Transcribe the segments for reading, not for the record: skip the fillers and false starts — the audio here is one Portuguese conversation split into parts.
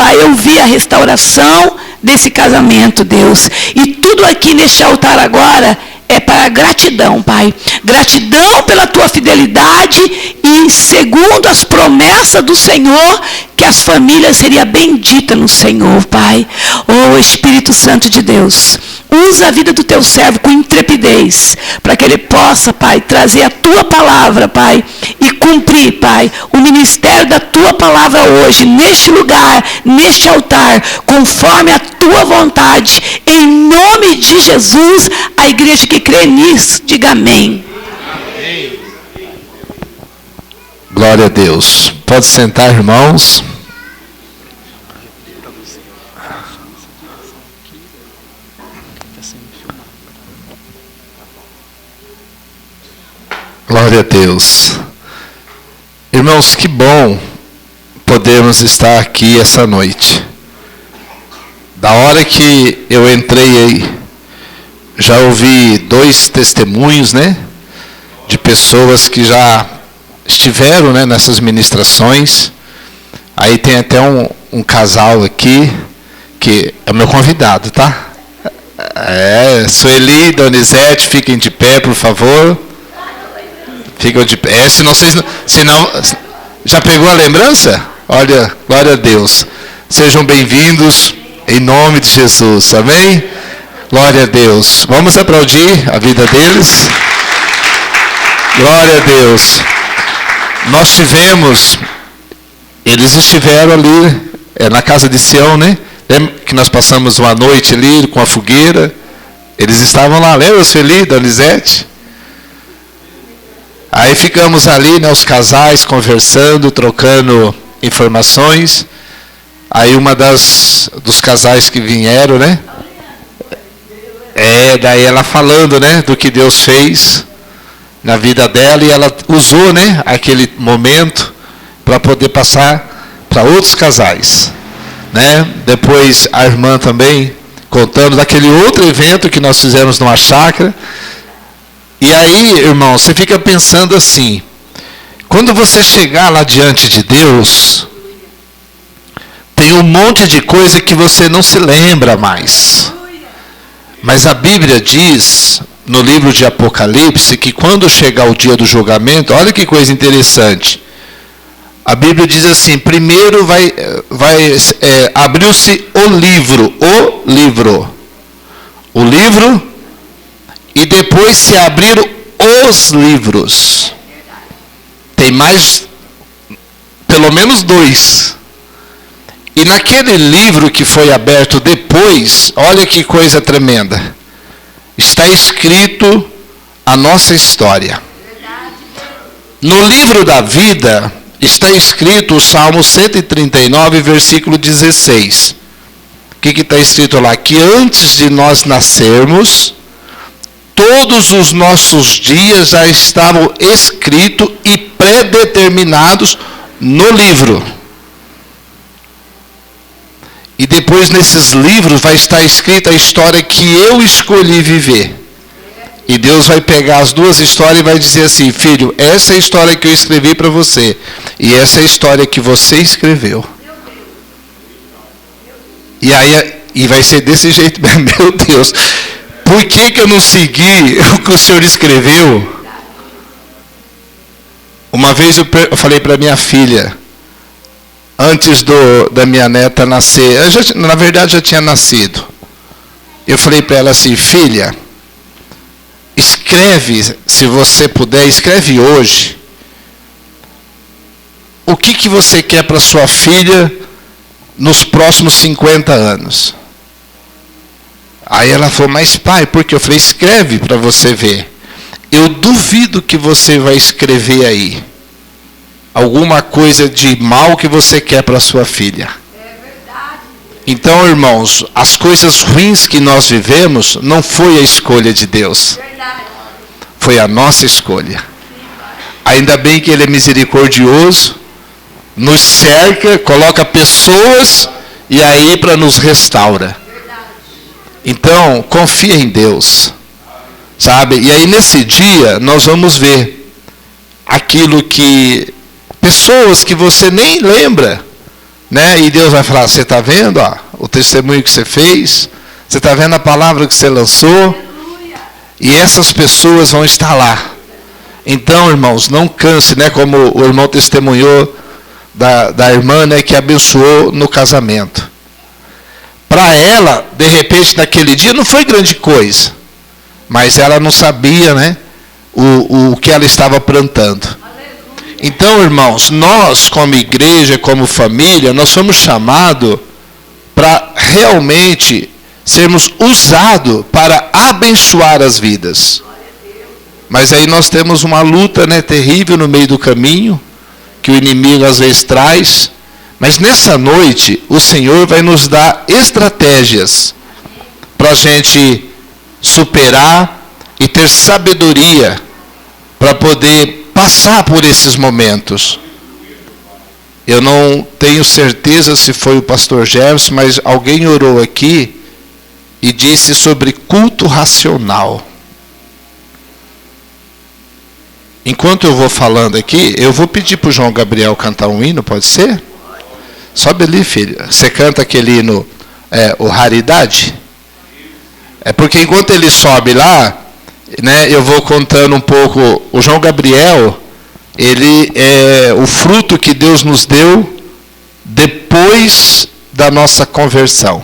Pai, eu vi a restauração desse casamento, Deus. E tudo aqui neste altar agora é para gratidão, Pai. Gratidão pela tua fidelidade e segundo as promessas do Senhor, que as famílias seriam benditas no Senhor, Pai. Oh, Espírito Santo de Deus, usa a vida do teu servo com intrepidez, para que ele possa, Pai, trazer a tua palavra, Pai, e cumprir, Pai, o ministério da tua palavra hoje, neste lugar, neste altar, conforme a tua vontade, em nome de Jesus. A igreja que crê nisso, diga amém. Amém. Glória a Deus. Pode sentar, irmãos. Glória a Deus. Irmãos, que bom podermos estar aqui essa noite. Da hora que eu entrei aí, já ouvi 2 testemunhos, né? De pessoas que já estiveram, né, nessas ministrações. Aí tem até um casal aqui, que é o meu convidado, tá? Sueli e Donizete, fiquem de pé, por favor. Ficam de pé. Senão, já pegou a lembrança? Olha, glória a Deus. Sejam bem-vindos em nome de Jesus. Amém? Glória a Deus. Vamos aplaudir a vida deles. Glória a Deus. Nós tivemos, eles estiveram ali na casa de Sião, né? Lembra que nós passamos uma noite ali com a fogueira? Eles estavam lá, lembra, Sueli, Donizete? Aí ficamos ali, né, os casais conversando, trocando informações. Aí uma dos casais que vieram, né? Daí ela falando, né, do que Deus fez na vida dela, e ela usou, né, aquele momento para poder passar para outros casais, né? Depois a irmã também contando daquele outro evento que nós fizemos numa chácara. E aí, irmão, você fica pensando assim, quando você chegar lá diante de Deus, tem um monte de coisa que você não se lembra mais. Mas a Bíblia diz, no livro de Apocalipse, que quando chegar o dia do julgamento, olha que coisa interessante. A Bíblia diz assim, primeiro abriu-se o livro, e depois se abriram os livros. Tem mais, pelo menos 2. E naquele livro que foi aberto depois, olha que coisa tremenda. Está escrito a nossa história. No livro da vida está escrito o Salmo 139, versículo 16. O que está escrito lá? Que antes de nós nascermos, todos os nossos dias já estavam escritos e predeterminados no livro. E depois nesses livros vai estar escrita a história que eu escolhi viver. E Deus vai pegar as 2 histórias e vai dizer assim, filho, essa é a história que eu escrevi para você. E essa é a história que você escreveu. E vai ser desse jeito mesmo, meu Deus. Por que eu não segui o que o Senhor escreveu? Uma vez eu falei para minha filha, antes da minha neta nascer, na verdade já tinha nascido. Eu falei para ela assim, filha, escreve, se você puder, escreve hoje. O que você quer para sua filha nos próximos 50 anos? Aí ela falou, mas pai, por quê? Eu falei, escreve para você ver. Eu duvido que você vai escrever aí alguma coisa de mal que você quer para sua filha. Então, irmãos, as coisas ruins que nós vivemos não foi a escolha de Deus. Foi a nossa escolha. Ainda bem que Ele é misericordioso, nos cerca, coloca pessoas e aí para nos restaura. Então, confia em Deus, sabe? E aí nesse dia nós vamos ver aquilo que pessoas que você nem lembra, né? E Deus vai falar, você está vendo, ó, o testemunho que você fez? Você está vendo a palavra que você lançou? E essas pessoas vão estar lá. Então, irmãos, não canse, né? Como o irmão testemunhou da irmã, né, que abençoou no casamento. Para ela, de repente, naquele dia, não foi grande coisa. Mas ela não sabia, né, o que ela estava plantando. Então, irmãos, nós, como igreja, como família, nós somos chamados para realmente sermos usados para abençoar as vidas. Mas aí nós temos uma luta, né, terrível no meio do caminho, que o inimigo às vezes traz. Mas nessa noite, o Senhor vai nos dar estratégias para a gente superar e ter sabedoria para poder passar por esses momentos. Eu não tenho certeza se foi o pastor Jefferson, mas alguém orou aqui e disse sobre culto racional. Enquanto eu vou falando aqui, eu vou pedir para o João Gabriel cantar um hino, pode ser? Sobe ali, filho. Você canta aquele hino, o Raridade? É porque enquanto ele sobe lá, né, eu vou contando um pouco. O João Gabriel, ele é o fruto que Deus nos deu depois da nossa conversão,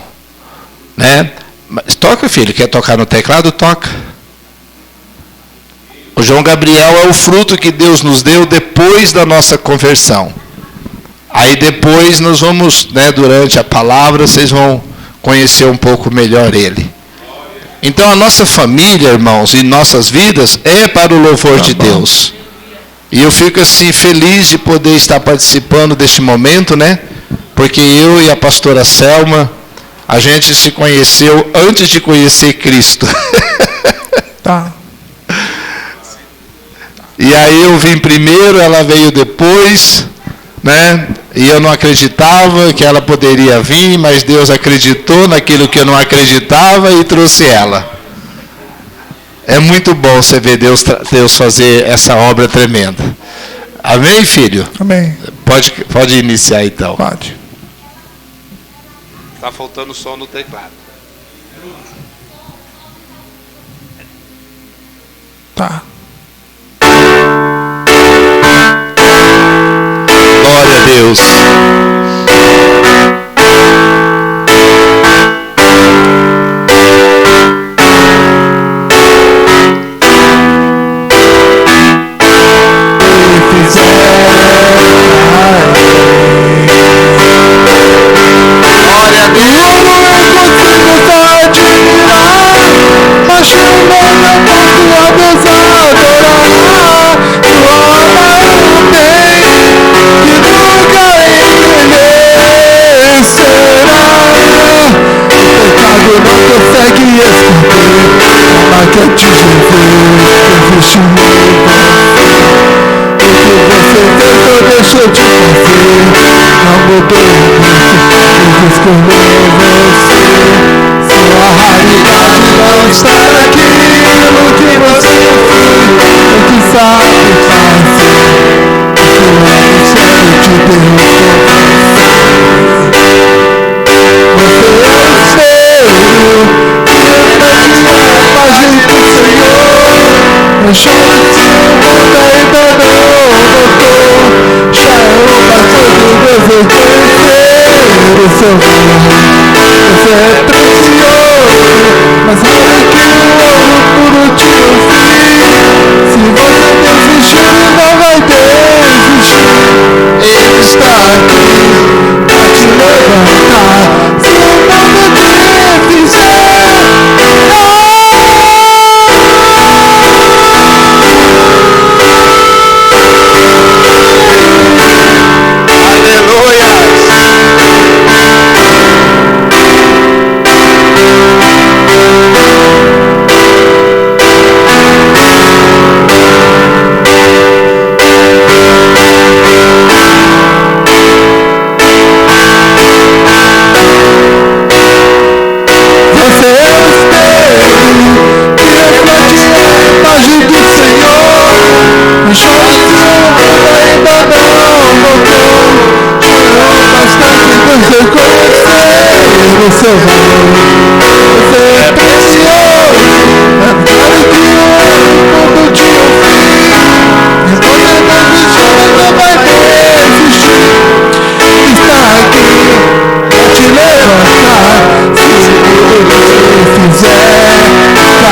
né? Mas toca, filho. Quer tocar no teclado? Toca. O João Gabriel é o fruto que Deus nos deu depois da nossa conversão. Aí depois nós vamos, né, durante a palavra, vocês vão conhecer um pouco melhor ele. Então a nossa família, irmãos, e nossas vidas é para o louvor de Deus. E eu fico assim feliz de poder estar participando deste momento, né? Porque eu e a pastora Selma, a gente se conheceu antes de conhecer Cristo. Tá. E aí eu vim primeiro, ela veio depois, né? E eu não acreditava que ela poderia vir, mas Deus acreditou naquilo que eu não acreditava e trouxe ela. É muito bom você ver Deus fazer essa obra tremenda. Amém, filho? Amém. Pode iniciar então. Pode. Está faltando som no teclado. Tá. Glória a Deus. Deixa eu te fazer, não mudou muito, escolheu você. Sua raridade não está naquilo que você fez, o que sabe fazer, o que amo sempre te deu. Você é o espelho, a imagem do Senhor, eu choro de mundo ainda não notou. Já é uma coisa desejo conhecer o seu valor. Você é precioso, mas olha que o ouro puro te ouvir. Se você desistir, não vai desistir. Ele está aqui pra te levantar. Se o mundo te fizer o seu valor. Você é precioso, claro que o mundo te ouvir. E você não desiste, não vai desistir. Está aqui pra te levantar. Se ele fizer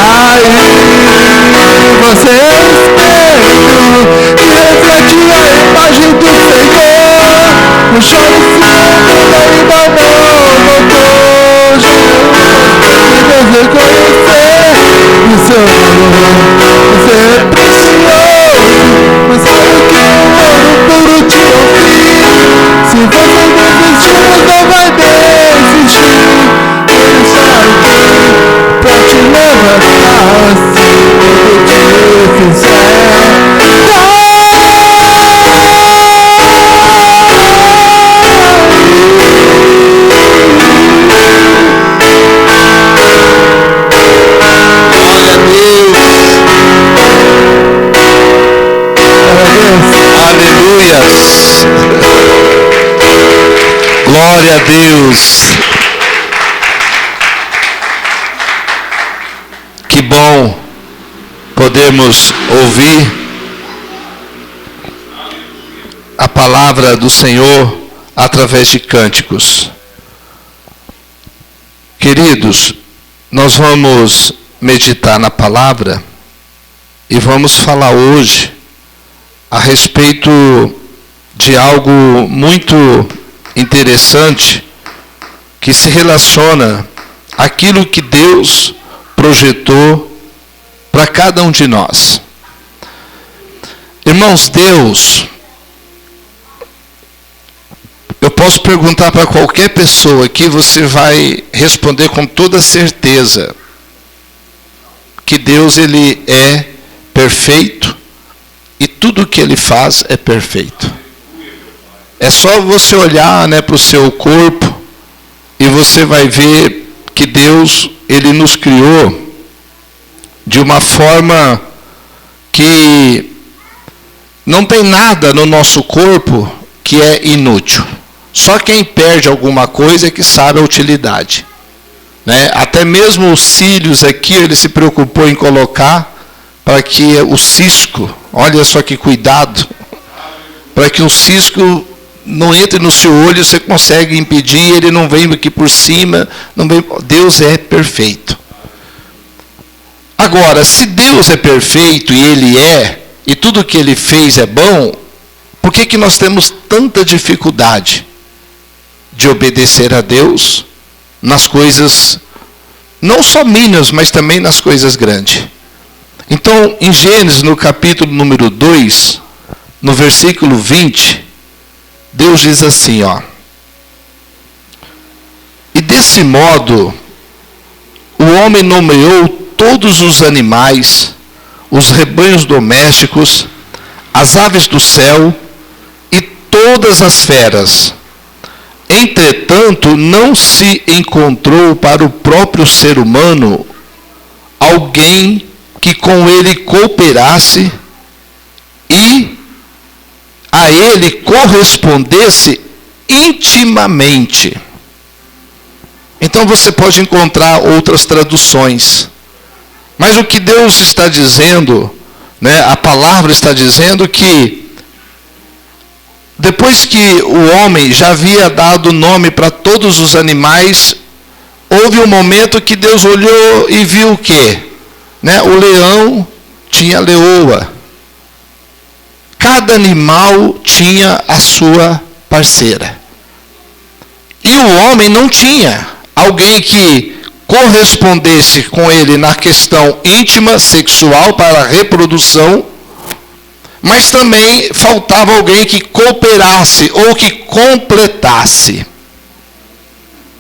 cair, você é espelho que reflete a imagem do Senhor. O choro fundo ainda não voltou. Jesus me reconhecer o seu valor. Você é precioso, mas sabe que o ouro puro te ouvir. Se você desistir, não vai desistir. Ele está aqui pra te levantar. Se ele te fizer Glória a Deus. Que bom podermos ouvir a palavra do Senhor através de cânticos. Queridos, nós vamos meditar na palavra e vamos falar hoje a respeito de algo muito interessante que se relaciona àquilo que Deus projetou para cada um de nós. Irmãos, Deus, eu posso perguntar para qualquer pessoa aqui, você vai responder com toda certeza que Deus, ele é perfeito e tudo que ele faz é perfeito. É só você olhar, para o seu corpo e você vai ver que Deus, ele nos criou de uma forma que não tem nada no nosso corpo que é inútil. Só quem perde alguma coisa é que sabe a utilidade. Até mesmo os cílios aqui, ele se preocupou em colocar para que o cisco, olha só que cuidado, para que um cisco não entre no seu olho, você consegue impedir, ele não vem aqui por cima, não vem. Deus é perfeito. Agora, se Deus é perfeito e ele é, e tudo que ele fez é bom, por que nós temos tanta dificuldade de obedecer a Deus nas coisas, não só mínimas, mas também nas coisas grandes? Então, em Gênesis, no capítulo número 2, no versículo 20, Deus diz assim, e desse modo, o homem nomeou todos os animais, os rebanhos domésticos, as aves do céu e todas as feras. Entretanto, não se encontrou para o próprio ser humano alguém que com ele cooperasse e a ele correspondesse intimamente. Então você pode encontrar outras traduções. Mas o que Deus está dizendo, a palavra está dizendo que depois que o homem já havia dado nome para todos os animais, houve um momento que Deus olhou e viu o quê? O leão tinha a leoa. Cada animal tinha a sua parceira. E o homem não tinha alguém que correspondesse com ele na questão íntima, sexual, para a reprodução, mas também faltava alguém que cooperasse ou que completasse.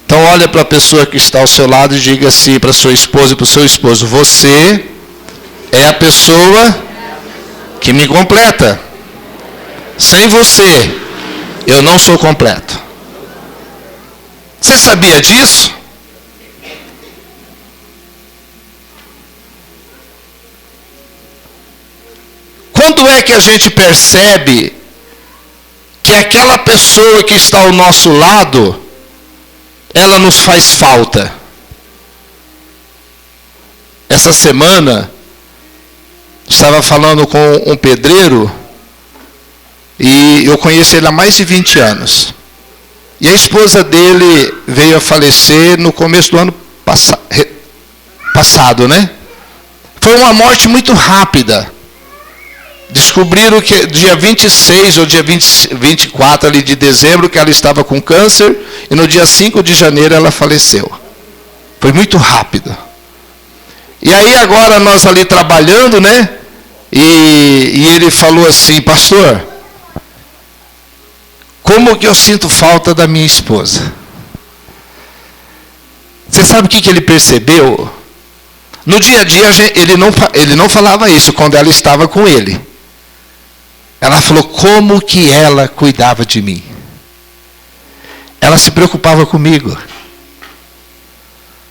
Então olha para a pessoa que está ao seu lado e diga assim para sua esposa e para o seu esposo: você é a pessoa que me completa. Sem você, eu não sou completo. Você sabia disso? Quando é que a gente percebe que aquela pessoa que está ao nosso lado ela nos faz falta? Essa semana, estava falando com um pedreiro, e eu conheço ele há mais de 20 anos. E a esposa dele veio a falecer no começo do ano passado, né? Foi uma morte muito rápida. Descobriram que dia 26 ou dia 24 ali de dezembro que ela estava com câncer, e no dia 5 de janeiro ela faleceu. Foi muito rápido. E aí agora nós ali trabalhando, né? E ele falou assim: pastor, como que eu sinto falta da minha esposa? Você sabe o que ele percebeu? No dia a dia ele não falava isso quando ela estava com ele. Ela falou como que ela cuidava de mim. Ela se preocupava comigo.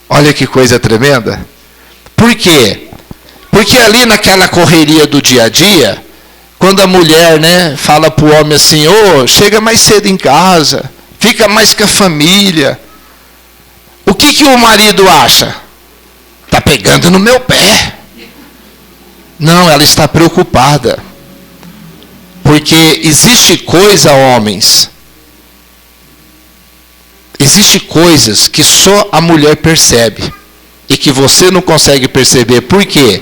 Olha que coisa tremenda. Por quê? Porque ali naquela correria do dia a dia, quando a mulher, né, fala para o homem assim: chega mais cedo em casa, fica mais com a família. O que o marido acha? Está pegando no meu pé. Não, ela está preocupada. Porque existe coisa, homens, existe coisas que só a mulher percebe e que você não consegue perceber. Por quê?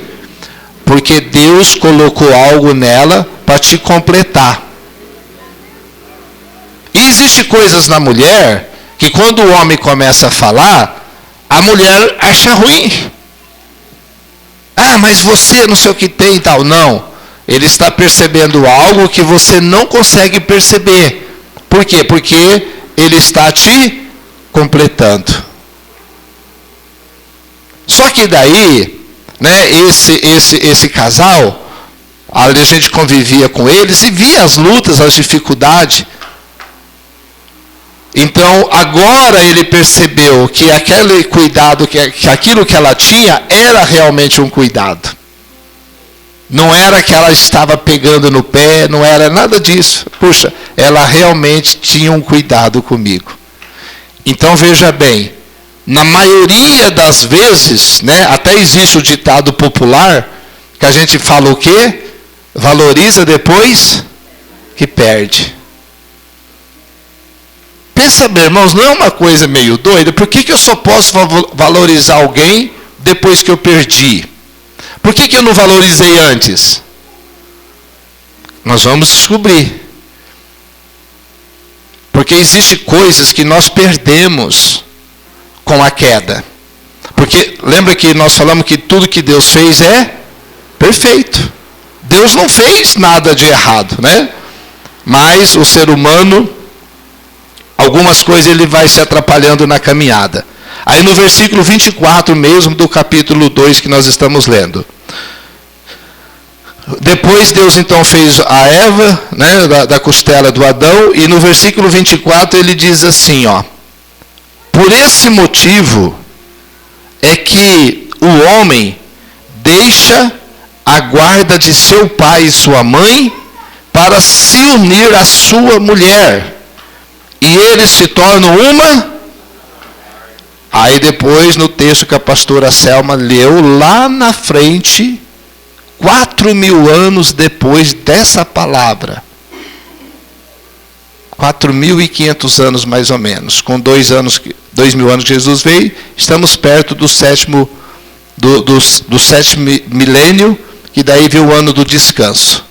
Porque Deus colocou algo nela para te completar. E existe coisas na mulher que quando o homem começa a falar, a mulher acha ruim. Ah, mas você não sei o que tem e tal. Não. Ele está percebendo algo que você não consegue perceber. Por quê? Porque ele está te completando. Só que daí, né, esse casal, a gente convivia com eles e via as lutas, as dificuldades. Então, agora ele percebeu que aquele cuidado, que aquilo que ela tinha, era realmente um cuidado. Não era que ela estava pegando no pé, não era nada disso. Puxa, ela realmente tinha um cuidado comigo. Então, veja bem, na maioria das vezes, né, até existe o ditado popular, que a gente fala o quê? Valoriza depois que perde. Pensa bem, irmãos, não é uma coisa meio doida? Por que eu só posso valorizar alguém depois que eu perdi? Por que eu não valorizei antes? Nós vamos descobrir. Porque existem coisas que nós perdemos com a queda. Porque lembra que nós falamos que tudo que Deus fez é perfeito. Deus não fez nada de errado, né? Mas o ser humano, algumas coisas ele vai se atrapalhando na caminhada. Aí no versículo 24 mesmo do capítulo 2 que nós estamos lendo. Depois Deus então fez a Eva, né, da costela do Adão, e no versículo 24 ele diz assim, ó: por esse motivo é que o homem deixa a guarda de seu pai e sua mãe para se unir à sua mulher, e eles se tornam uma. Aí depois no texto que a pastora Selma leu lá na frente, 4.000 anos depois dessa palavra, 4.500 anos mais ou menos, com 2.000 anos que Jesus veio, estamos perto do sétimo milênio, que daí veio o ano do descanso.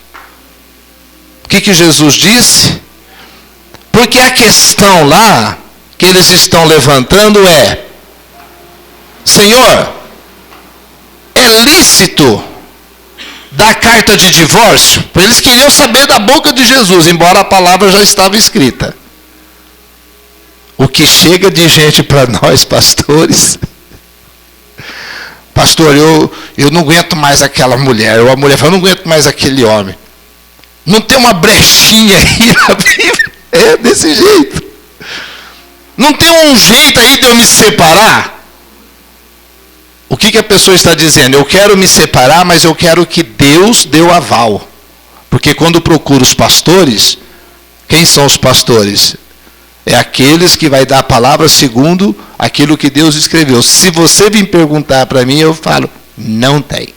O que Jesus disse? Porque a questão lá que eles estão levantando é: Senhor, é lícito dar carta de divórcio? Eles queriam saber da boca de Jesus, embora a palavra já estava escrita. O que chega de gente para nós, pastores: pastor, eu não aguento mais aquela mulher. Ou a mulher fala: eu não aguento mais aquele homem. Não tem uma brechinha aí na Bíblia? É desse jeito. Não tem um jeito aí de eu me separar? O que a pessoa está dizendo? Eu quero me separar, mas eu quero que Deus dê o aval. Porque quando procuro os pastores, quem são os pastores? É aqueles que vai dar a palavra segundo aquilo que Deus escreveu. Se você vir perguntar para mim, eu falo, não tem.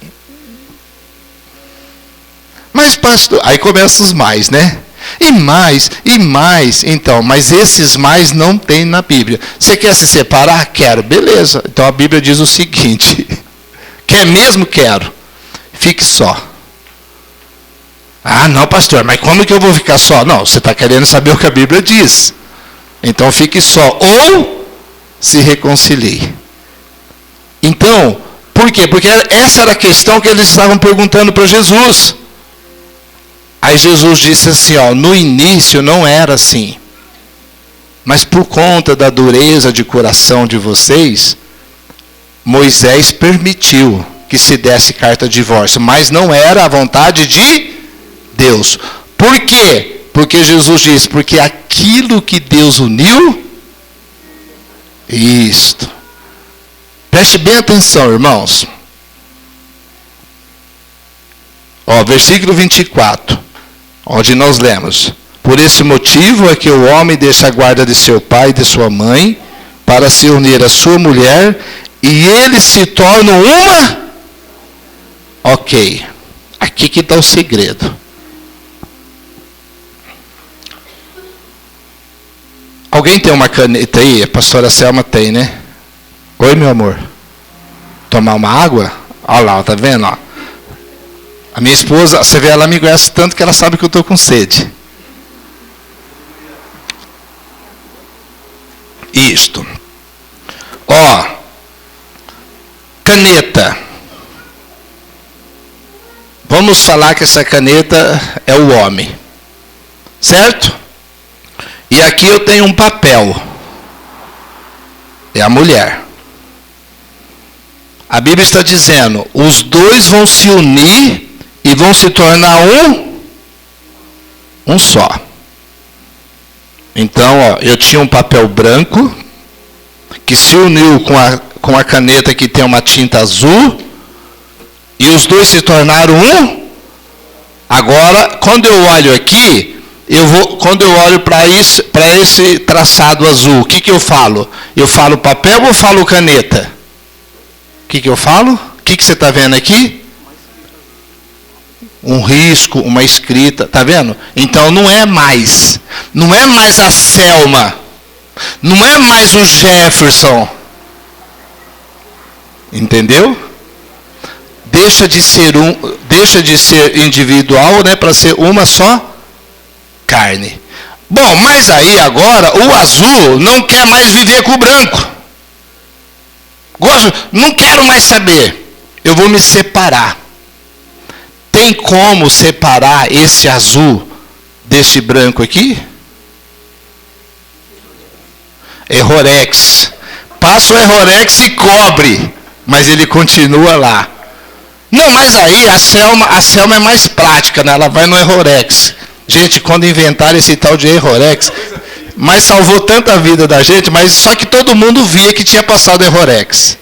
Mas pastor, aí começam os mais, né? E mais, então, mas esses mais não tem na Bíblia. Você quer se separar? Quero, beleza. Então a Bíblia diz o seguinte, quer mesmo? Quero. Fique só. Ah, não, pastor, mas como que eu vou ficar só? Não, você está querendo saber o que a Bíblia diz. Então fique só, ou se reconcilie. Então, por quê? Porque essa era a questão que eles estavam perguntando para Jesus. Aí Jesus disse assim, ó, no início não era assim. Mas por conta da dureza de coração de vocês, Moisés permitiu que se desse carta de divórcio. Mas não era a vontade de Deus. Por quê? Porque Jesus disse, porque aquilo que Deus uniu, isto. Preste bem atenção, irmãos. Ó, versículo 24. Onde nós lemos, por esse motivo é que o homem deixa a guarda de seu pai e de sua mãe, para se unir à sua mulher, e eles se tornam uma? Ok, aqui que está o segredo. Alguém tem uma caneta aí? A pastora Selma tem, né? Oi, meu amor. Tomar uma água? Olha lá, tá vendo? Ó. A minha esposa, você vê, ela me conhece tanto que ela sabe que eu estou com sede. Isto. Ó. Caneta. Vamos falar que essa caneta é o homem. Certo? E aqui eu tenho um papel. É a mulher. A Bíblia está dizendo, os dois vão se unir e vão se tornar um só. Então, ó, eu tinha um papel branco, que se uniu com a caneta que tem uma tinta azul, e os dois se tornaram um. Agora, quando eu olho aqui, quando eu olho para esse traçado azul, o que eu falo? Eu falo papel ou falo caneta? O que eu falo? O que você está vendo aqui? Um risco, uma escrita, tá vendo? Então não é mais a Selma, não é mais um Jefferson, entendeu? Deixa de ser individual, né, para ser uma só carne. Bom, mas aí agora o azul não quer mais viver com o branco. Não quero mais saber. Eu vou me separar. Tem como separar esse azul desse branco aqui? Errorex. Passa o Errorex e cobre, mas ele continua lá. Não, mas aí a Selma é mais prática, né? Ela vai no Errorex. Gente, quando inventaram esse tal de Errorex, mas salvou tanta vida da gente, mas só que todo mundo via que tinha passado Errorex.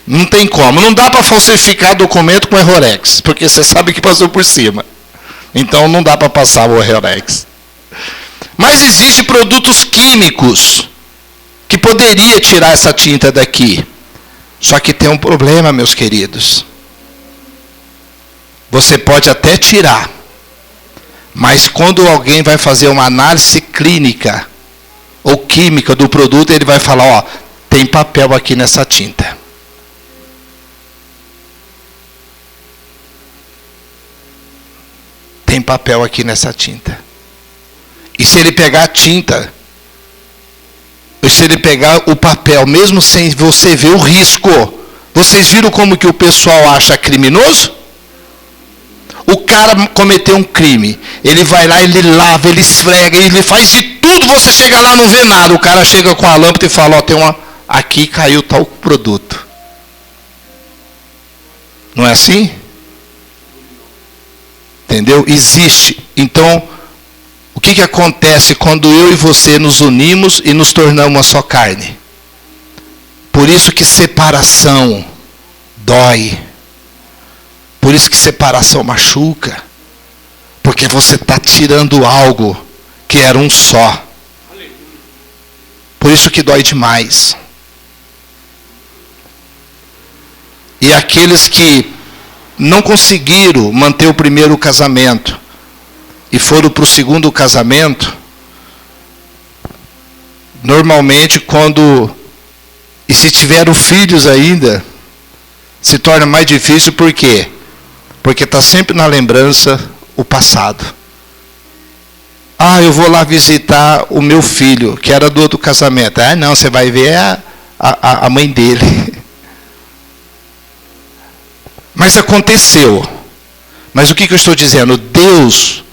Não tem como. Não dá para falsificar documento com Errorex, porque você sabe que passou por cima. Então não dá para passar o Errorex. Mas existem produtos químicos que poderia tirar essa tinta daqui. Só que tem um problema, meus queridos. Você pode até tirar, mas quando alguém vai fazer uma análise clínica ou química do produto, ele vai falar, ó, tem papel aqui nessa tinta. Tem papel aqui nessa tinta. E se ele pegar a tinta, ou se ele pegar o papel, mesmo sem você ver o risco, vocês viram como que o pessoal acha criminoso? O cara cometeu um crime, ele vai lá, ele lava, ele esfrega, ele faz de tudo, você chega lá, não vê nada. O cara chega com a lâmpada e fala, ó, tem uma, aqui caiu tal produto. Não é assim? Entendeu? Existe. Então, o que acontece quando eu e você nos unimos e nos tornamos uma só carne? Por isso que separação dói. Por isso que separação machuca. Porque você está tirando algo que era um só. Por isso que dói demais. E aqueles que não conseguiram manter o primeiro casamento e foram para o segundo casamento, normalmente e se tiveram filhos ainda, se torna mais difícil. Por quê? Porque está sempre na lembrança o passado. Eu vou lá visitar o meu filho, que era do outro casamento. Não, você vai ver a mãe dele. Mas aconteceu. Mas o que eu estou dizendo? Deus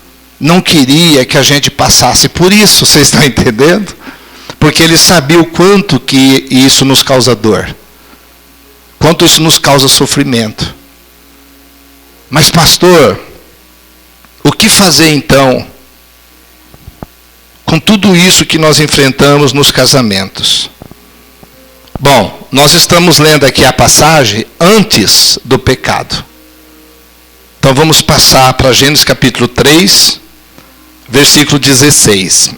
não queria que a gente passasse por isso, vocês estão entendendo? Porque Ele sabia o quanto que isso nos causa dor. Quanto isso nos causa sofrimento. Mas pastor, o que fazer então com tudo isso que nós enfrentamos nos casamentos? Bom, nós estamos lendo aqui a passagem antes do pecado. Então vamos passar para Gênesis capítulo 3, versículo 16.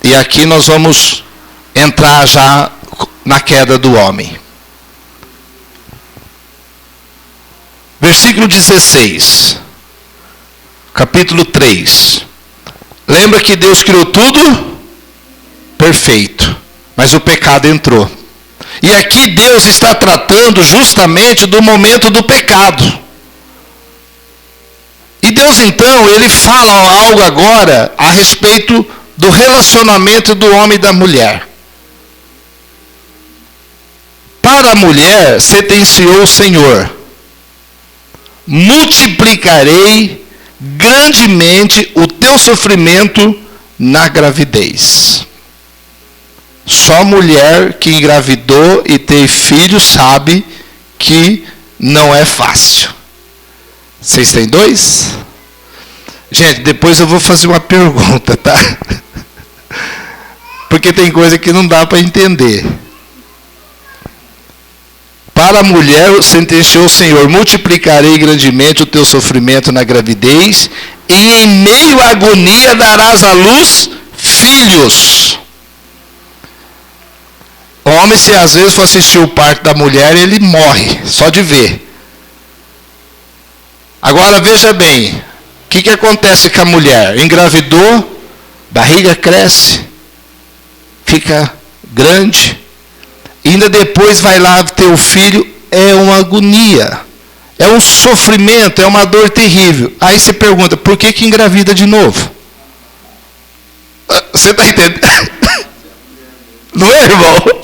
E aqui nós vamos entrar já na queda do homem. Versículo 16. Capítulo 3. Lembra que Deus criou tudo perfeito, mas o pecado entrou. E aqui Deus está tratando justamente do momento do pecado. E Deus então, Ele fala algo agora a respeito do relacionamento do homem e da mulher. Para a mulher sentenciou o Senhor: multiplicarei grandemente o teu sofrimento na gravidez. Só mulher que engravidou e teve filho sabe que não é fácil. Vocês têm dois? Gente, depois eu vou fazer uma pergunta, tá? Porque tem coisa que não dá para entender. Para a mulher sentenciou o Senhor: multiplicarei grandemente o teu sofrimento na gravidez, e em meio à agonia darás à luz filhos. O homem, se às vezes for assistir o parto da mulher, ele morre, só de ver. Agora veja bem, o que acontece com a mulher? Engravidou, barriga cresce, fica grande, e ainda depois vai lá ter o filho, é uma agonia, é um sofrimento, é uma dor terrível. Aí você pergunta, por que engravida de novo? Você está entendendo? Não é, irmão?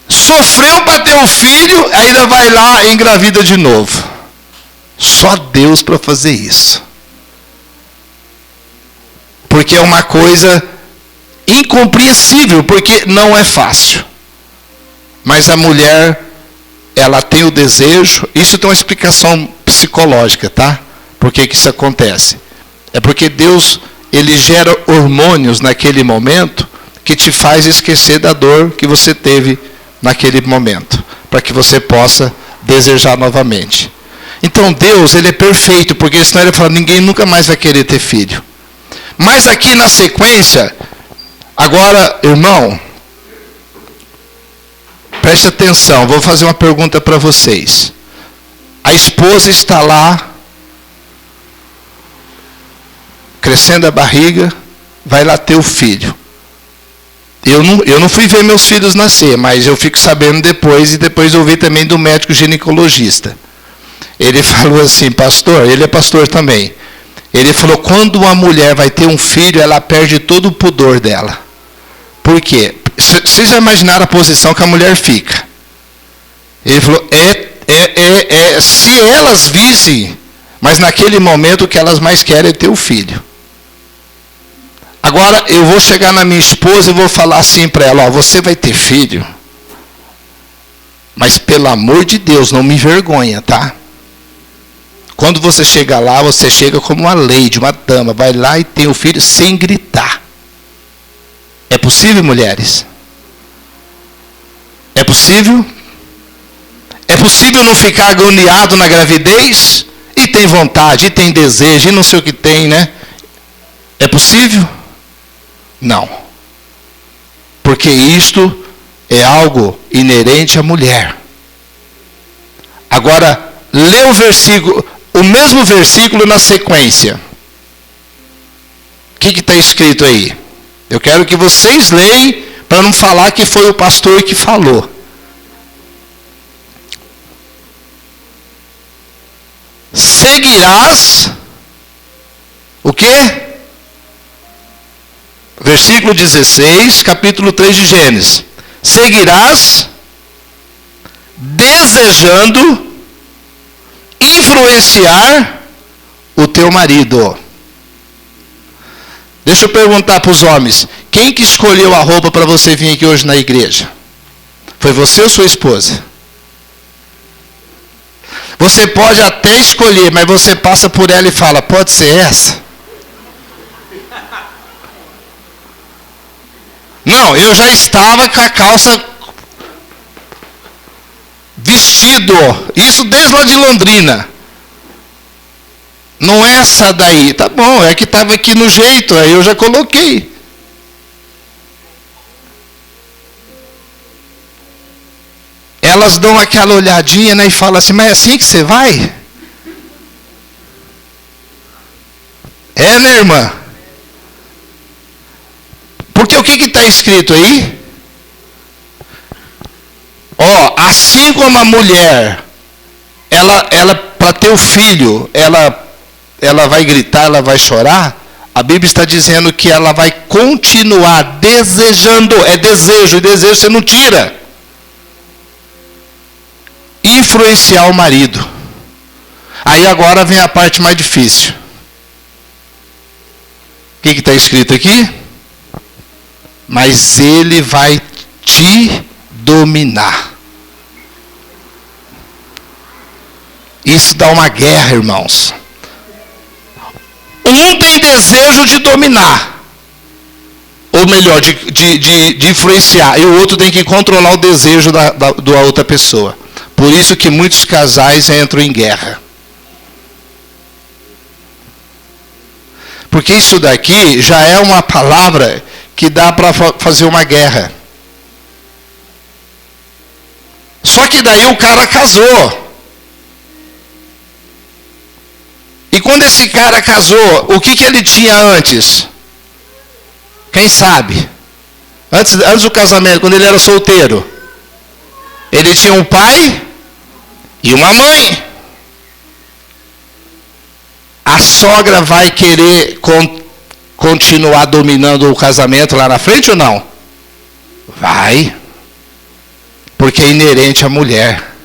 Sofreu para ter um filho, ainda vai lá e engravida de novo. Só Deus para fazer isso. Porque é uma coisa incompreensível, porque não é fácil. Mas a mulher, ela tem o desejo, isso tem uma explicação psicológica, tá? Por que isso acontece? É porque Deus, Ele gera hormônios naquele momento que te faz esquecer da dor que você teve naquele momento, para que você possa desejar novamente. Então Deus, Ele é perfeito, porque senão Ele fala, ninguém nunca mais vai querer ter filho. Mas aqui na sequência, agora, irmão, preste atenção, vou fazer uma pergunta para vocês. A esposa está lá, crescendo a barriga, vai lá ter o filho. Eu não fui ver meus filhos nascer, mas eu fico sabendo depois, e depois eu ouvi também do médico ginecologista. Ele falou assim, pastor, ele é pastor também. Ele falou, quando uma mulher vai ter um filho, ela perde todo o pudor dela. Por quê? Vocês já imaginaram a posição que a mulher fica? Ele falou, se elas vissem, mas naquele momento o que elas mais querem é ter o filho. Agora, eu vou chegar na minha esposa e vou falar assim para ela, você vai ter filho, mas pelo amor de Deus, não me envergonha, tá? Quando você chega lá, você chega como uma lady, uma dama, vai lá e tem o filho sem gritar. É possível, mulheres? É possível? É possível não ficar agoniado na gravidez? E tem vontade, e tem desejo, e não sei o que tem, né? É possível? Não. Porque isto é algo inerente à mulher. Agora, lê o mesmo versículo na sequência. O que está escrito aí? Eu quero que vocês leiam, para não falar que foi o pastor que falou. Seguirás o quê? Versículo 16, capítulo 3 de Gênesis. Seguirás desejando influenciar o teu marido. Deixa eu perguntar para os homens. Quem que escolheu a roupa para você vir aqui hoje na igreja? Foi você ou sua esposa? Você pode até escolher, mas você passa por ela e fala, pode ser essa? Não, eu já estava com a calça vestido, isso desde lá de Londrina. Não é essa daí, tá bom, é que estava aqui no jeito, aí eu já coloquei. Elas dão aquela olhadinha, né, e falam assim, mas é assim que você vai? É, né, irmã? Porque o que está escrito aí? Ó, assim como a mulher, ela para ter o filho, ela vai gritar, ela vai chorar, a Bíblia está dizendo que ela vai continuar desejando, é desejo, e desejo você não tira. Influenciar o marido. Aí agora vem a parte mais difícil. O que está escrito aqui? Mas ele vai te dominar. Isso dá uma guerra, irmãos. Um tem desejo de dominar, ou melhor, de influenciar, e o outro tem que controlar o desejo da outra pessoa. Por isso que muitos casais entram em guerra. Porque isso daqui já é uma palavra que dá para fazer uma guerra. Só que daí o cara casou. E quando esse cara casou, o que ele tinha antes? Quem sabe? Antes do casamento, quando ele era solteiro, ele tinha um pai e uma mãe. A sogra vai querer continuar dominando o casamento lá na frente ou não? Vai. Porque é inerente à mulher.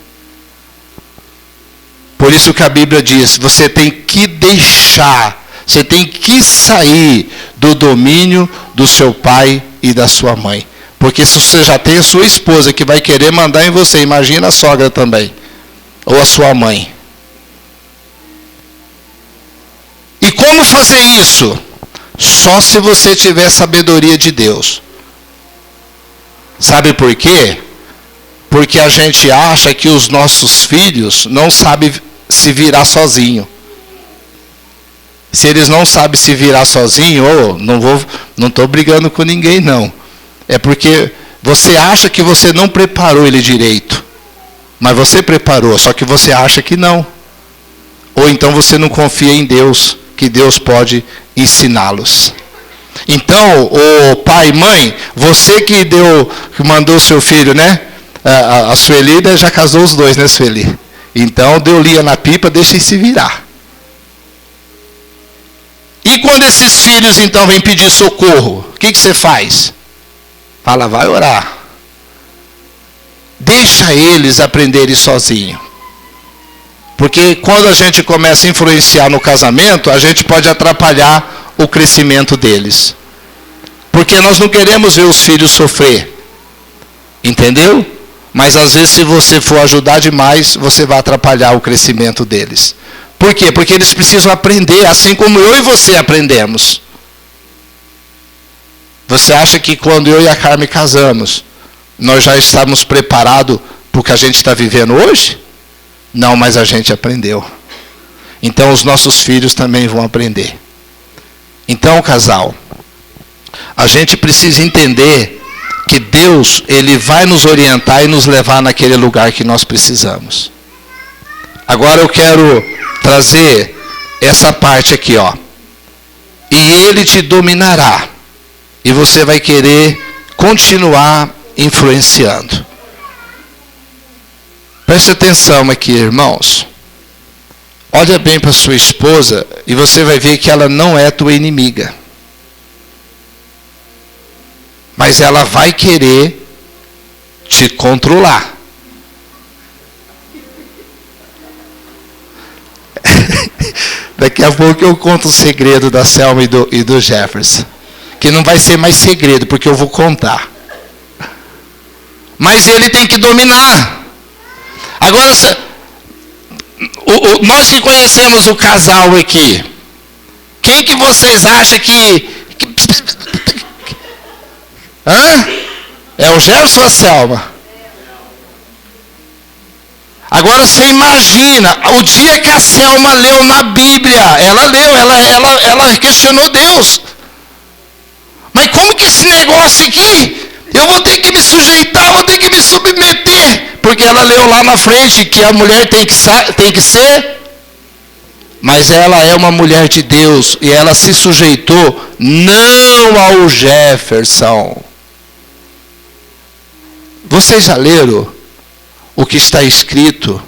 Por isso que a Bíblia diz, você tem que deixar, você tem que sair do domínio do seu pai e da sua mãe. Porque se você já tem a sua esposa que vai querer mandar em você, imagina a sogra também, ou a sua mãe. E como fazer isso? Só se você tiver sabedoria de Deus. Sabe por quê? Porque a gente acha que os nossos filhos não sabem se virar sozinho. Se eles não sabem se virar sozinho, não estou brigando com ninguém não. É porque você acha que você não preparou ele direito. Mas você preparou, só que você acha que não. Ou então você não confia em Deus, que Deus pode ensiná-los. Então, o pai e mãe, você que mandou o seu filho, né? A Sueli já casou os dois, né, Sueli? Então, deu linha na pipa, deixa ele se virar. E quando esses filhos, então, vêm pedir socorro, o que você faz? Fala, vai orar. Deixa eles aprenderem sozinhos. Porque quando a gente começa a influenciar no casamento, a gente pode atrapalhar o crescimento deles. Porque nós não queremos ver os filhos sofrer. Entendeu? Mas às vezes se você for ajudar demais, você vai atrapalhar o crescimento deles. Por quê? Porque eles precisam aprender, assim como eu e você aprendemos. Você acha que quando eu e a Carmen casamos, nós já estávamos preparados para o que a gente está vivendo hoje? Não, mas a gente aprendeu. Então os nossos filhos também vão aprender. Então, casal, a gente precisa entender que Deus, Ele vai nos orientar e nos levar naquele lugar que nós precisamos. Agora eu quero trazer essa parte aqui, ó. E Ele te dominará. E você vai querer continuar influenciando. Preste atenção aqui, irmãos. Olha bem para sua esposa e você vai ver que ela não é tua inimiga. Mas ela vai querer te controlar. Daqui a pouco eu conto o segredo da Selma e do Jefferson. Que não vai ser mais segredo, porque eu vou contar. Mas ele tem que dominar. Agora, nós que conhecemos o casal aqui, quem que vocês acham que... Hã? É o Jefferson ou a Selma? Agora você imagina, o dia que a Selma leu na Bíblia, ela questionou Deus. Mas como que esse negócio aqui, eu vou ter que me sujeitar, vou ter que me submeter? Porque ela leu lá na frente que a mulher tem que ser, mas ela é uma mulher de Deus e ela se sujeitou não ao Jefferson. Vocês já leram o que está escrito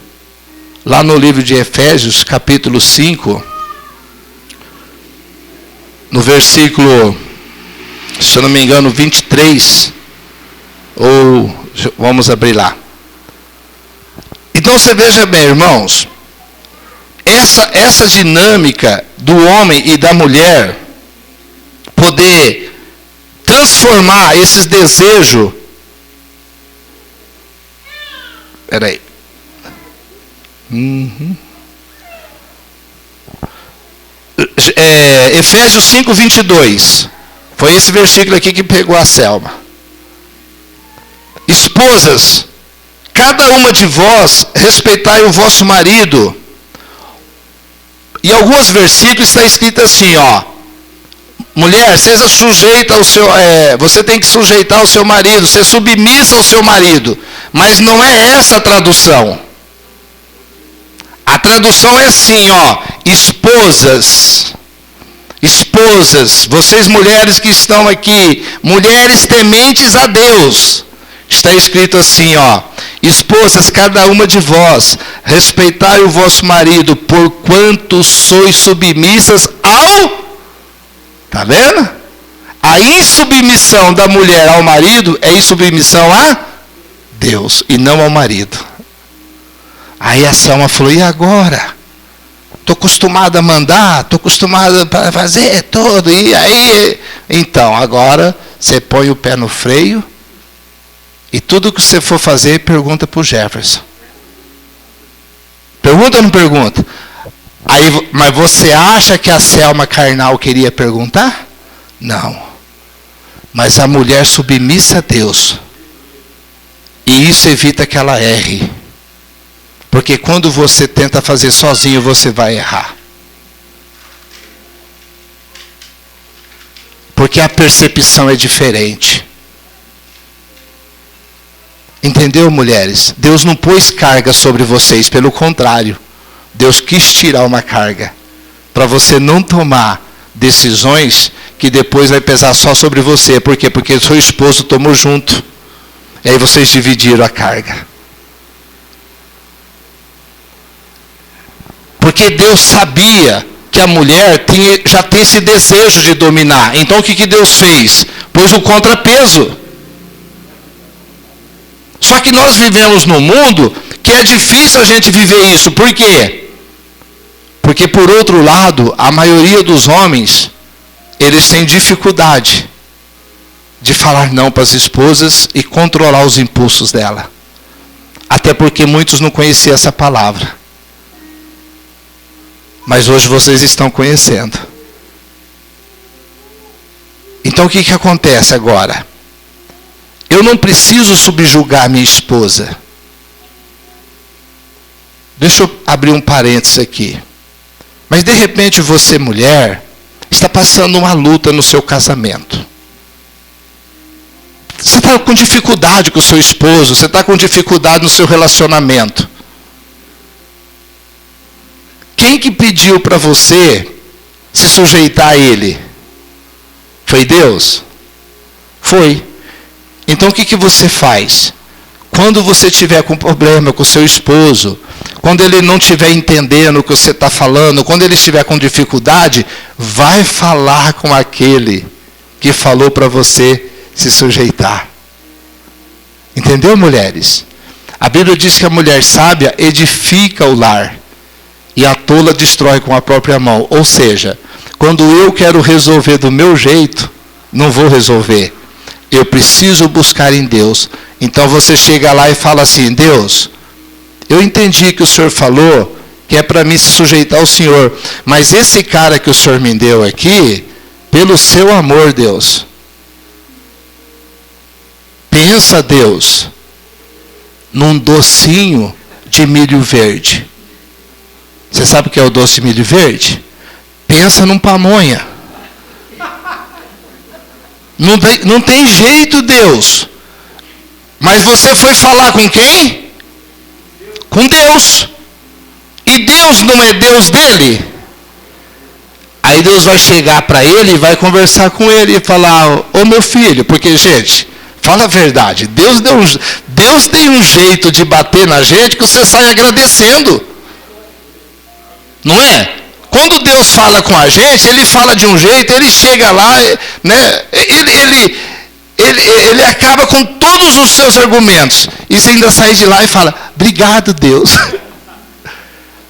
lá no livro de Efésios, capítulo 5, no versículo, se eu não me engano, 23, ou vamos abrir lá. Então você veja bem, irmãos, essa dinâmica do homem e da mulher poder transformar esses desejos. Peraí. Efésios 5, 22. Foi esse versículo aqui que pegou a Selma. Esposas, cada uma de vós respeitai o vosso marido. Em alguns versículos está escrito assim, ó. Mulher, seja sujeita ao seu... você tem que sujeitar o seu marido, ser submissa ao seu marido. Mas não é essa a tradução. A tradução é assim, ó. Esposas, vocês mulheres que estão aqui, mulheres tementes a Deus. Está escrito assim, ó. Esposas, cada uma de vós, respeitai o vosso marido, porquanto sois submissas ao... Tá vendo? A insubmissão da mulher ao marido é insubmissão a Deus e não ao marido. Aí a Selma falou, e agora? Estou acostumada a mandar, estou acostumada a fazer tudo, e aí... Então, agora você põe o pé no freio e tudo que você for fazer, pergunta para o Jefferson. Pergunta ou não pergunta? Aí, mas você acha que a Selma carnal queria perguntar? Não. Mas a mulher submissa a Deus. E isso evita que ela erre. Porque quando você tenta fazer sozinho, você vai errar. Porque a percepção é diferente. Entendeu, mulheres? Deus não pôs carga sobre vocês, pelo contrário. Deus quis tirar uma carga para você não tomar decisões que depois vai pesar só sobre você. Por quê? Porque seu esposo tomou junto. E aí vocês dividiram a carga. Porque Deus sabia que a mulher já tem esse desejo de dominar. Então o que Deus fez? Pôs o contrapeso. Só que nós vivemos num mundo que é difícil a gente viver isso. Por quê? Porque, por outro lado, a maioria dos homens, eles têm dificuldade de falar não para as esposas e controlar os impulsos dela. Até porque muitos não conheciam essa palavra. Mas hoje vocês estão conhecendo. Então o que acontece agora? Eu não preciso subjugar minha esposa. Deixa eu abrir um parênteses aqui. Mas de repente você, mulher, está passando uma luta no seu casamento. Você está com dificuldade com o seu esposo, você está com dificuldade no seu relacionamento. Quem que pediu para você se sujeitar a ele? Foi Deus? Foi. Então o que você faz? Quando você tiver com problema com o seu esposo, quando ele não estiver entendendo o que você está falando, quando ele estiver com dificuldade, vai falar com aquele que falou para você se sujeitar. Entendeu, mulheres? A Bíblia diz que a mulher sábia edifica o lar e a tola destrói com a própria mão. Ou seja, quando eu quero resolver do meu jeito, não vou resolver. Eu preciso buscar em Deus. Então você chega lá e fala assim: Deus, eu entendi que o Senhor falou que é para mim se sujeitar ao Senhor, mas esse cara que o Senhor me deu aqui, pelo seu amor, Deus, pensa, Deus, num docinho de milho verde. Você sabe o que é o doce de milho verde? Pensa num pamonha. Não tem jeito, Deus. Mas você foi falar com quem? Com Deus. E Deus não é Deus dele? Aí Deus vai chegar para ele e vai conversar com ele e falar: ô meu filho, porque, gente, fala a verdade, Deus tem um jeito de bater na gente que você sai agradecendo. Não é? Quando Deus fala com a gente, Ele fala de um jeito, Ele chega lá, né? Ele acaba com todos os seus argumentos. E você ainda sai de lá e fala: obrigado, Deus.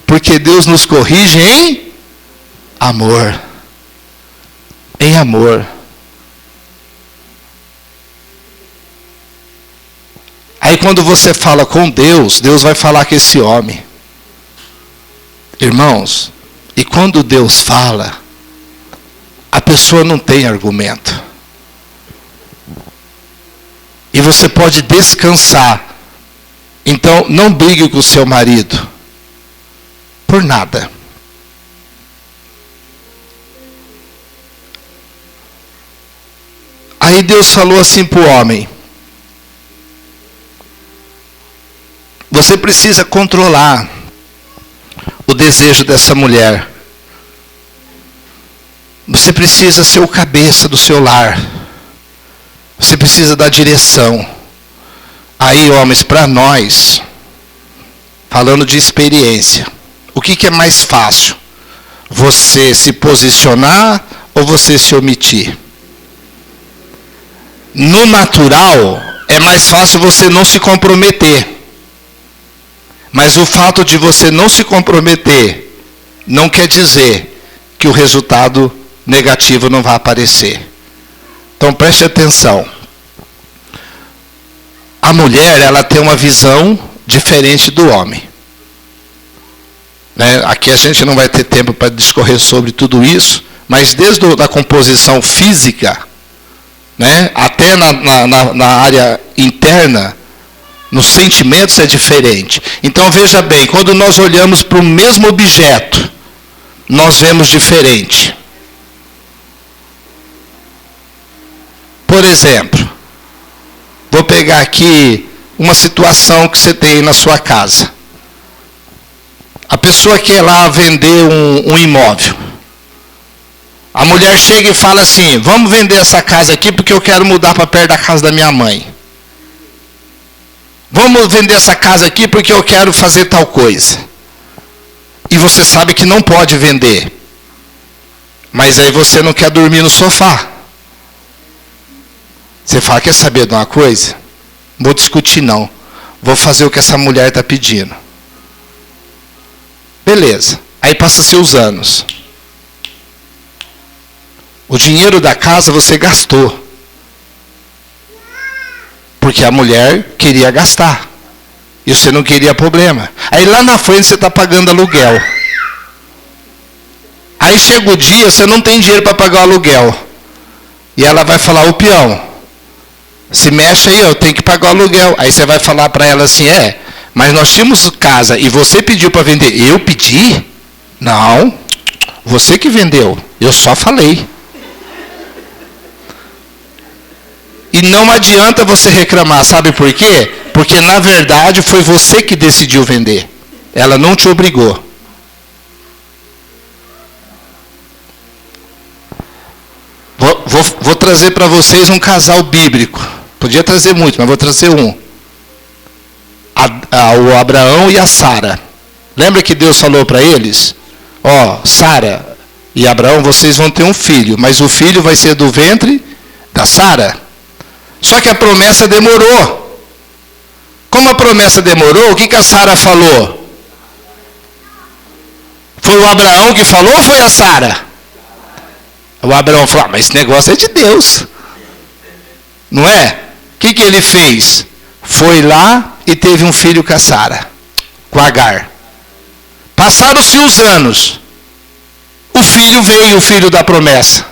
Porque Deus nos corrige em amor. Em amor. Aí quando você fala com Deus, Deus vai falar com esse homem. Irmãos, e quando Deus fala, a pessoa não tem argumento. E você pode descansar. Então, não brigue com o seu marido. Por nada. Aí Deus falou assim para o homem: você precisa controlar o desejo dessa mulher. Você precisa ser o cabeça do seu lar. Você precisa dar direção. Aí, homens, para nós, falando de experiência, o que é mais fácil? Você se posicionar ou você se omitir? No natural, é mais fácil você não se comprometer. Mas o fato de você não se comprometer não quer dizer que o resultado negativo não vai aparecer. Então preste atenção. A mulher, ela tem uma visão diferente do homem. Né? Aqui a gente não vai ter tempo para discorrer sobre tudo isso, mas desde a composição física, né, até na área interna, nos sentimentos é diferente. Então veja bem, quando nós olhamos para o mesmo objeto, nós vemos diferente. Por exemplo, vou pegar aqui uma situação que você tem na sua casa. A pessoa quer lá vender um imóvel. A mulher chega e fala assim: vamos vender essa casa aqui porque eu quero mudar para perto da casa da minha mãe. Vamos vender essa casa aqui porque eu quero fazer tal coisa. E você sabe que não pode vender. Mas aí você não quer dormir no sofá. Você fala: quer saber de uma coisa? Não vou discutir não. Vou fazer o que essa mulher está pedindo. Beleza. Aí passa-se os anos. O dinheiro da casa você gastou. Porque a mulher queria gastar. E você não queria problema. Aí lá na frente você está pagando aluguel. Aí chega o dia, você não tem dinheiro para pagar o aluguel. E ela vai falar: ô peão, se mexe aí, eu tenho que pagar o aluguel. Aí você vai falar para ela assim: mas nós tínhamos casa e você pediu para vender. Eu pedi? Não, você que vendeu. Eu só falei. E não adianta você reclamar, sabe por quê? Porque na verdade foi você que decidiu vender. Ela não te obrigou. Vou trazer para vocês um casal bíblico. Podia trazer muito, mas vou trazer um. O Abraão e a Sara. Lembra que Deus falou para eles? Sara e Abraão, vocês vão ter um filho, mas o filho vai ser do ventre da Sara. Só que a promessa demorou. Como a promessa demorou, o que a Sara falou? Foi o Abraão que falou ou foi a Sara? O Abraão falou, mas esse negócio é de Deus. Não é? O que ele fez? Foi lá e teve um filho com a Sara, com Agar. Passaram-se os anos. O filho veio, o filho da promessa. O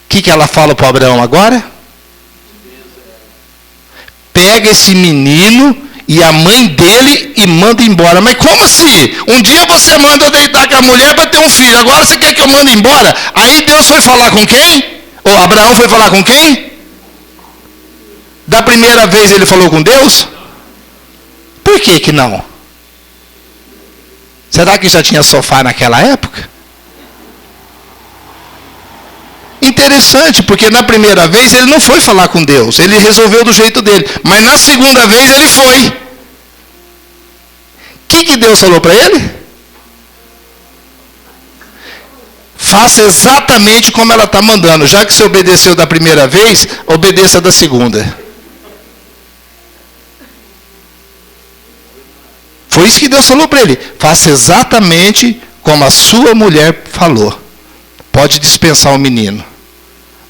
que ela fala para o Abraão agora? Pega esse menino e a mãe dele e manda embora. Mas como assim? Um dia você manda eu deitar com a mulher para ter um filho. Agora você quer que eu mande embora? Aí Deus foi falar com quem? Ou Abraão foi falar com quem? Da primeira vez ele falou com Deus? Por que não? Será que já tinha sofá naquela época? Interessante, porque na primeira vez ele não foi falar com Deus. Ele resolveu do jeito dele. Mas na segunda vez ele foi. O que Deus falou para ele? Faça exatamente como ela está mandando. Já que você obedeceu da primeira vez, obedeça da segunda. Foi isso que Deus falou para ele. Faça exatamente como a sua mulher falou. Pode dispensar o menino,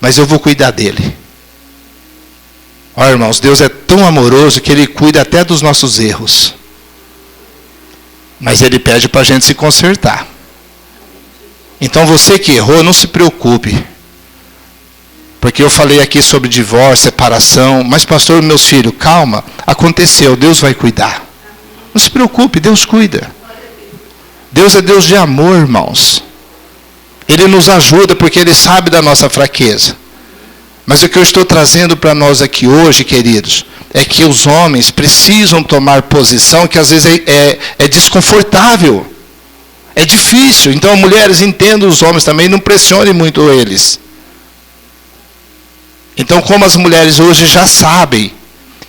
mas eu vou cuidar dele. Olha, irmãos, Deus é tão amoroso que Ele cuida até dos nossos erros. Mas Ele pede para a gente se consertar. Então você que errou, não se preocupe. Porque eu falei aqui sobre divórcio, separação. Mas pastor, meus filhos, calma. Aconteceu, Deus vai cuidar. Não se preocupe, Deus cuida. Deus é Deus de amor, irmãos. Ele nos ajuda porque Ele sabe da nossa fraqueza. Mas o que eu estou trazendo para nós aqui hoje, queridos, é que os homens precisam tomar posição que às vezes é desconfortável. É difícil. Então, mulheres, entendam os homens também, não pressione muito eles. Então, como as mulheres hoje já sabem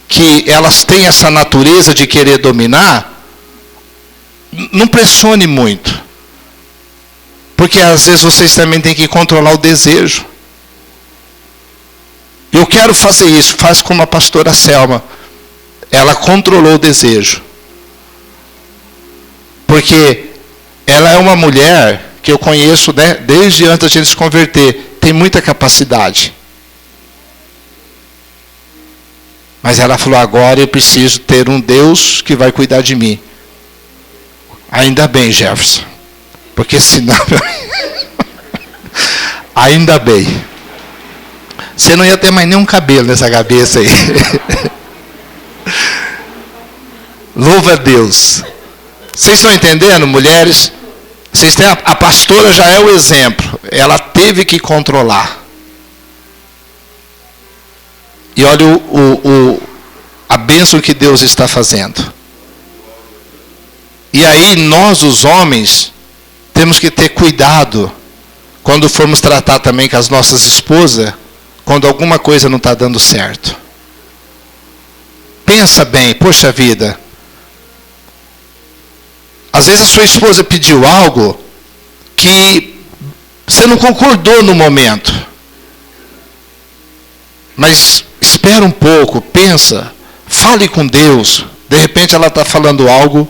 que elas têm essa natureza de querer dominar, não pressione muito. Porque às vezes vocês também têm que controlar o desejo. Eu quero fazer isso, faz como a pastora Selma. Ela controlou o desejo. Porque ela é uma mulher que eu conheço, né, desde antes da gente se converter. Tem muita capacidade. Mas ela falou, agora eu preciso ter um Deus que vai cuidar de mim. Ainda bem, Jefferson. Porque senão... Ainda bem. Você não ia ter mais nenhum cabelo nessa cabeça aí. Louva a Deus. Vocês estão entendendo, mulheres? Vocês têm a pastora já é o exemplo. Ela teve que controlar. E olha a bênção que Deus está fazendo. E aí nós, os homens, temos que ter cuidado quando formos tratar também com as nossas esposas, quando alguma coisa não está dando certo. Pensa bem, poxa vida. Às vezes a sua esposa pediu algo que você não concordou no momento. Mas espera um pouco, pensa, fale com Deus. De repente ela está falando algo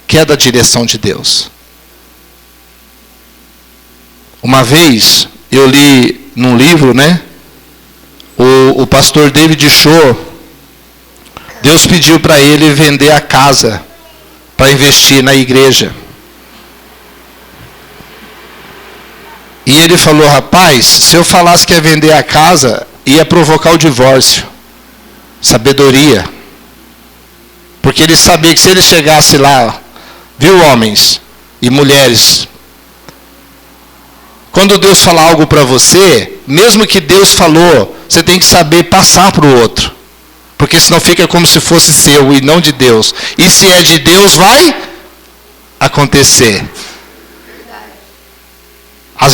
que é da direção de Deus. Uma vez eu li num livro, né? O pastor David Shaw, Deus pediu para ele vender a casa para investir na igreja. E ele falou, rapaz, se eu falasse que ia vender a casa, ia provocar o divórcio. Sabedoria. Porque ele sabia que se ele chegasse lá, viu, homens e mulheres, Quando Deus fala algo para você, mesmo que Deus falou, você tem que saber passar para o outro. Porque senão fica como se fosse seu e não de Deus. E se é de Deus, vai acontecer. Às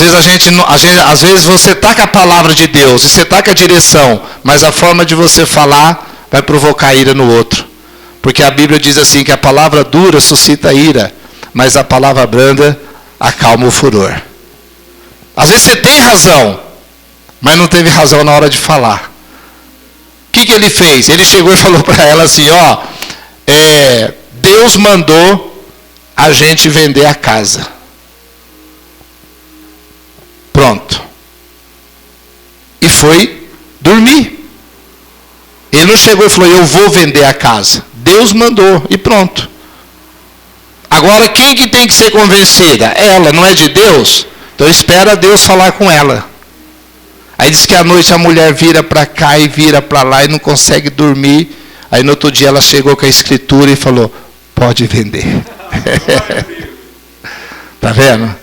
vezes você está com a palavra de Deus e você está com a direção, mas a forma de você falar vai provocar ira no outro. Porque a Bíblia diz assim que a palavra dura suscita ira, mas a palavra branda acalma o furor. Às vezes você tem razão, mas não teve razão na hora de falar. O que ele fez? Ele chegou e falou para ela assim, Deus mandou a gente vender a casa. Pronto. E foi dormir. Ele não chegou e falou, eu vou vender a casa. Deus mandou e pronto. Agora quem que tem que ser convencida? Ela, não é de Deus? Então espera Deus falar com ela. Aí diz que à noite a mulher vira para cá e vira para lá e não consegue dormir. Aí no outro dia ela chegou com a escritura e falou, pode vender. Tá vendo?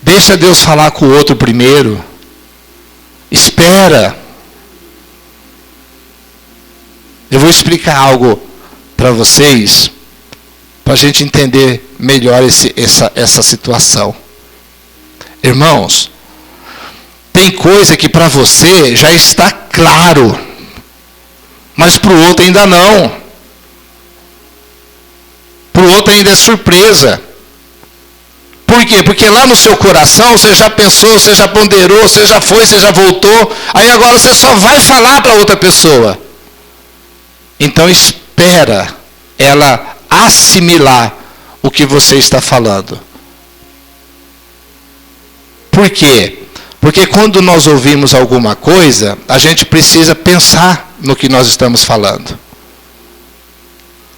Deixa Deus falar com o outro primeiro. Espera. Eu vou explicar algo para vocês, para a gente entender melhor essa situação. Irmãos, tem coisa que para você já está claro, mas para o outro ainda não. Para o outro ainda é surpresa. Por quê? Porque lá no seu coração você já pensou, você já ponderou, você já foi, você já voltou. Aí agora você só vai falar para outra pessoa. Então espera ela assimilar o que você está falando. Por quê? Porque quando nós ouvimos alguma coisa, a gente precisa pensar no que nós estamos falando.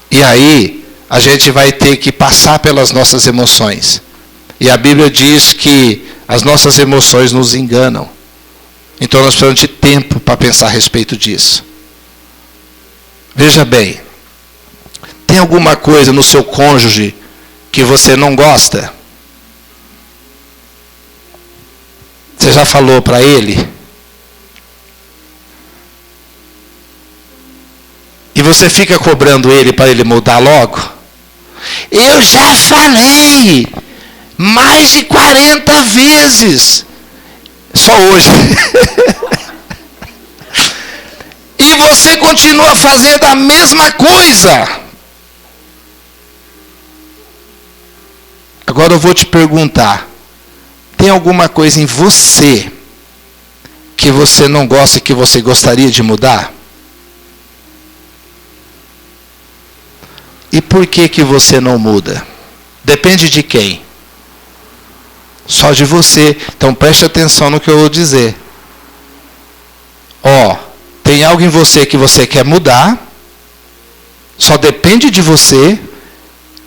E aí, a gente vai ter que passar pelas nossas emoções. E a Bíblia diz que as nossas emoções nos enganam. Então nós precisamos de tempo para pensar a respeito disso. Veja bem, tem alguma coisa no seu cônjuge que você não gosta? Você já falou para ele? E você fica cobrando ele para ele mudar logo? Eu já falei mais de 40 vezes. Só hoje. E você continua fazendo a mesma coisa. Agora eu vou te perguntar. Tem alguma coisa em você que você não gosta e que você gostaria de mudar? E por que você não muda? Depende de quem? Só de você. Então preste atenção no que eu vou dizer. Tem algo em você que você quer mudar. Só depende de você.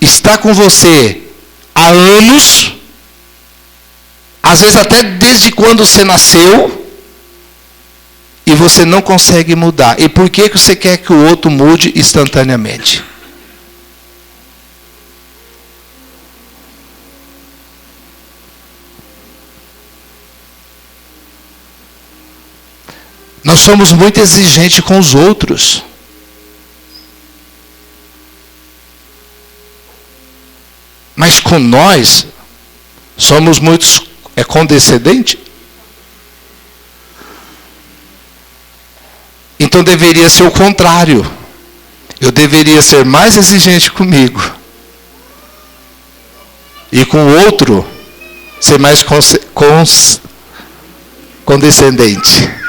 Está com você há anos. Às vezes até desde quando você nasceu. E você não consegue mudar. E por que você quer que o outro mude instantaneamente? Nós somos muito exigentes com os outros. Mas com nós, somos muito condescendentes. Então deveria ser o contrário. Eu deveria ser mais exigente comigo. E com o outro, ser mais condescendente.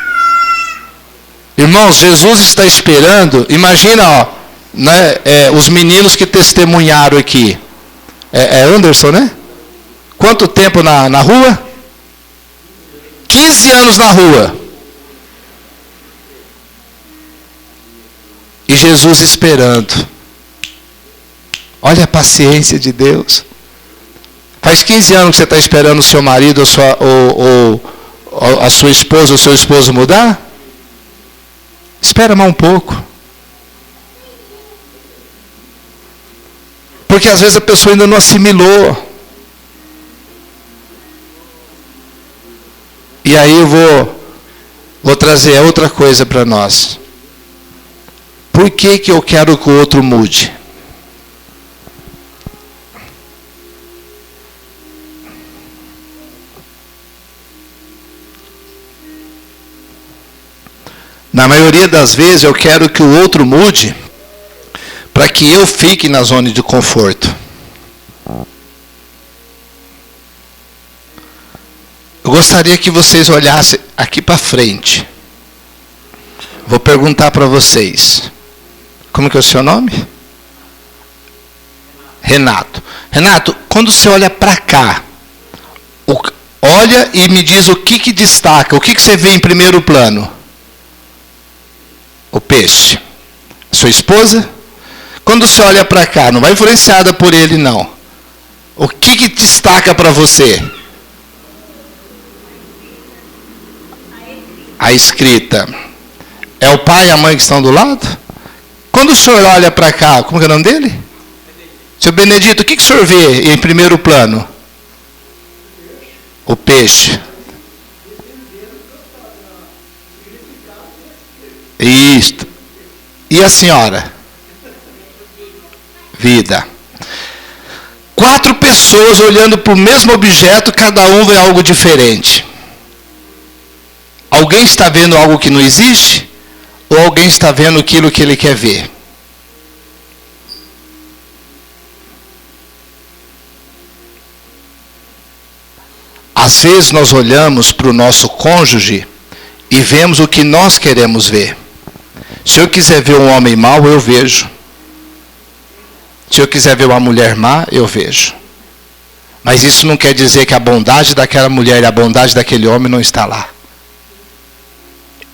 Irmãos, Jesus está esperando, imagina, os meninos que testemunharam aqui. É Anderson, né? Quanto tempo na rua? 15 anos na rua. E Jesus esperando. Olha a paciência de Deus. Faz 15 anos que você está esperando o seu marido ou a sua esposa ou o seu esposo mudar? Espera mais um pouco. Porque às vezes a pessoa ainda não assimilou. E aí eu vou trazer outra coisa para nós. Por que eu quero que o outro mude? Na maioria das vezes eu quero que o outro mude para que eu fique na zona de conforto. Eu gostaria que vocês olhassem aqui para frente. Vou perguntar para vocês. Como que é o seu nome? Renato. Renato, quando você olha para cá, olha e me diz o que destaca, o que você vê em primeiro plano? O peixe. Sua esposa? Quando você olha para cá, não vai influenciada por ele não. O que destaca para você? A escrita. É o pai e a mãe que estão do lado? Quando o senhor olha para cá, como é o nome dele? Seu Benedito, o que o senhor vê em primeiro plano? O peixe. Isto. E a senhora? Vida. 4 pessoas olhando para o mesmo objeto, cada um vê algo diferente. Alguém está vendo algo que não existe? Ou alguém está vendo aquilo que ele quer ver? Às vezes nós olhamos para o nosso cônjuge e vemos o que nós queremos ver. Se eu quiser ver um homem mau, eu vejo. Se eu quiser ver uma mulher má, eu vejo. Mas isso não quer dizer que a bondade daquela mulher e a bondade daquele homem não está lá.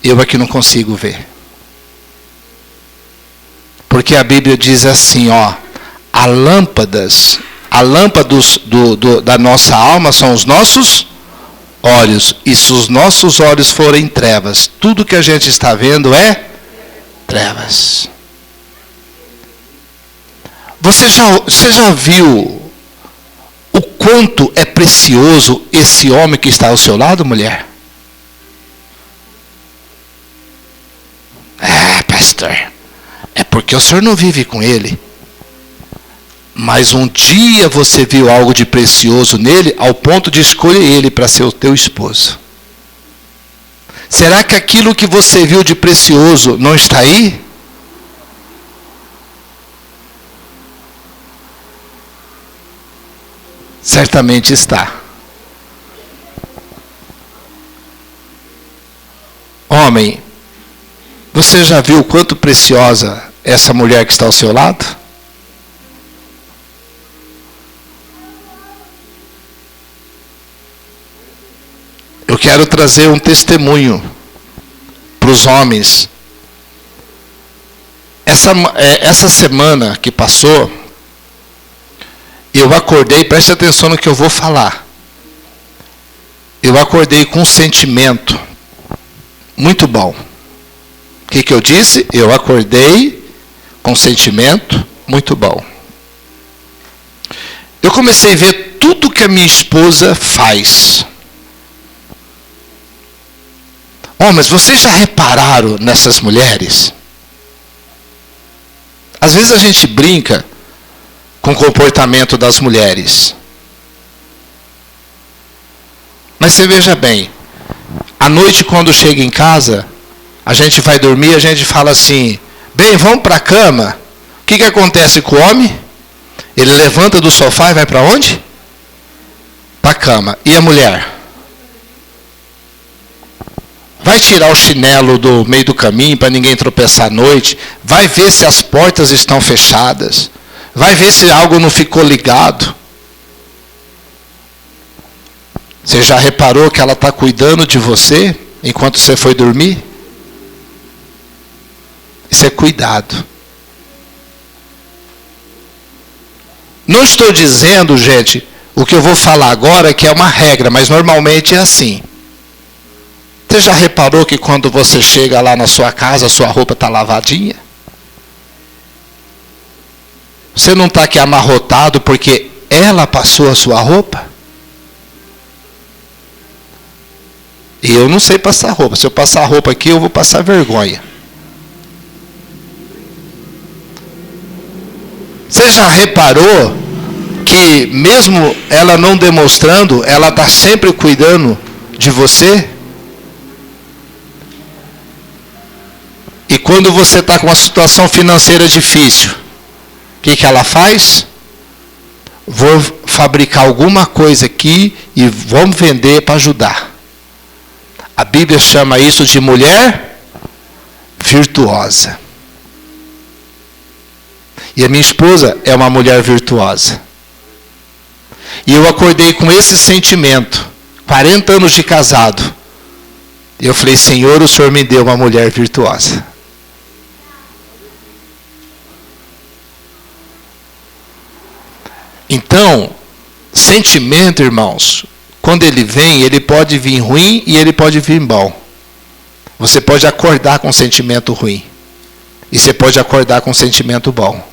Eu aqui não consigo ver. Porque a Bíblia diz assim, ó, a lâmpada da nossa alma são os nossos olhos. E se os nossos olhos forem trevas, tudo que a gente está vendo é trevas. Você já viu o quanto é precioso esse homem que está ao seu lado, mulher? Pastor, é porque o senhor não vive com ele. Mas um dia você viu algo de precioso nele ao ponto de escolher ele para ser o teu esposo. Será que aquilo que você viu de precioso não está aí? Certamente está. Homem, você já viu quanto preciosa é essa mulher que está ao seu lado? Eu quero trazer um testemunho para os homens. Essa semana que passou, eu acordei, preste atenção no que eu vou falar. Eu acordei com um sentimento muito bom. O que eu disse? Eu acordei com um sentimento muito bom. Eu comecei a ver tudo que a minha esposa faz. Mas vocês já repararam nessas mulheres? Às vezes a gente brinca com o comportamento das mulheres. Mas você veja bem, à noite quando chega em casa, a gente vai dormir, a gente fala assim, bem, vamos para a cama. O que acontece com o homem? Ele levanta do sofá e vai para onde? Para a cama. E a mulher? Vai tirar o chinelo do meio do caminho para ninguém tropeçar à noite. Vai ver se as portas estão fechadas. Vai ver se algo não ficou ligado. Você já reparou que ela está cuidando de você enquanto você foi dormir? Isso é cuidado. Não estou dizendo, gente, o que eu vou falar agora que é uma regra, mas normalmente é assim. Você já reparou que quando você chega lá na sua casa, a sua roupa está lavadinha? Você não está aqui amarrotado porque ela passou a sua roupa? E eu não sei passar roupa. Se eu passar roupa aqui, eu vou passar vergonha. Você já reparou que mesmo ela não demonstrando, ela está sempre cuidando de você? E quando você está com uma situação financeira difícil, o que ela faz? Vou fabricar alguma coisa aqui e vamos vender para ajudar. A Bíblia chama isso de mulher virtuosa. E a minha esposa é uma mulher virtuosa. E eu acordei com esse sentimento, 40 anos de casado. E eu falei, Senhor, o Senhor me deu uma mulher virtuosa. Então, sentimento, irmãos, quando ele vem, ele pode vir ruim e ele pode vir bom. Você pode acordar com um sentimento ruim. E você pode acordar com um sentimento bom.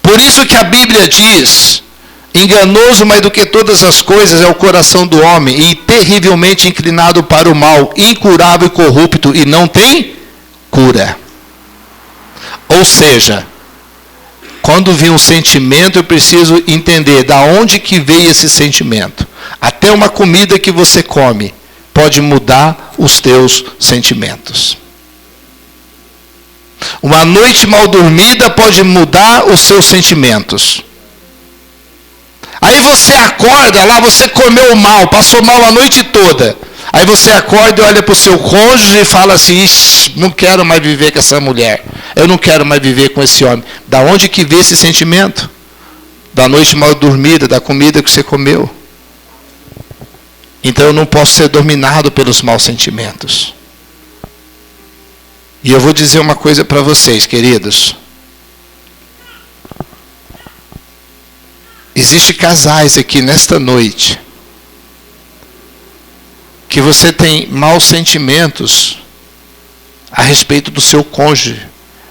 Por isso que a Bíblia diz, enganoso mais do que todas as coisas é o coração do homem, e terrivelmente inclinado para o mal, incurável e corrupto, e não tem cura. Ou seja, quando vem um sentimento, eu preciso entender da onde que veio esse sentimento. Até uma comida que você come pode mudar os teus sentimentos. Uma noite mal dormida pode mudar os seus sentimentos. Aí você acorda lá, você comeu mal, passou mal a noite toda. Aí você acorda e olha para o seu cônjuge e fala assim, não quero mais viver com essa mulher. Eu não quero mais viver com esse homem. Da onde que vem esse sentimento? Da noite mal dormida, da comida que você comeu. Então eu não posso ser dominado pelos maus sentimentos. E eu vou dizer uma coisa para vocês, queridos. Existem casais aqui nesta noite que você tem maus sentimentos a respeito do seu cônjuge,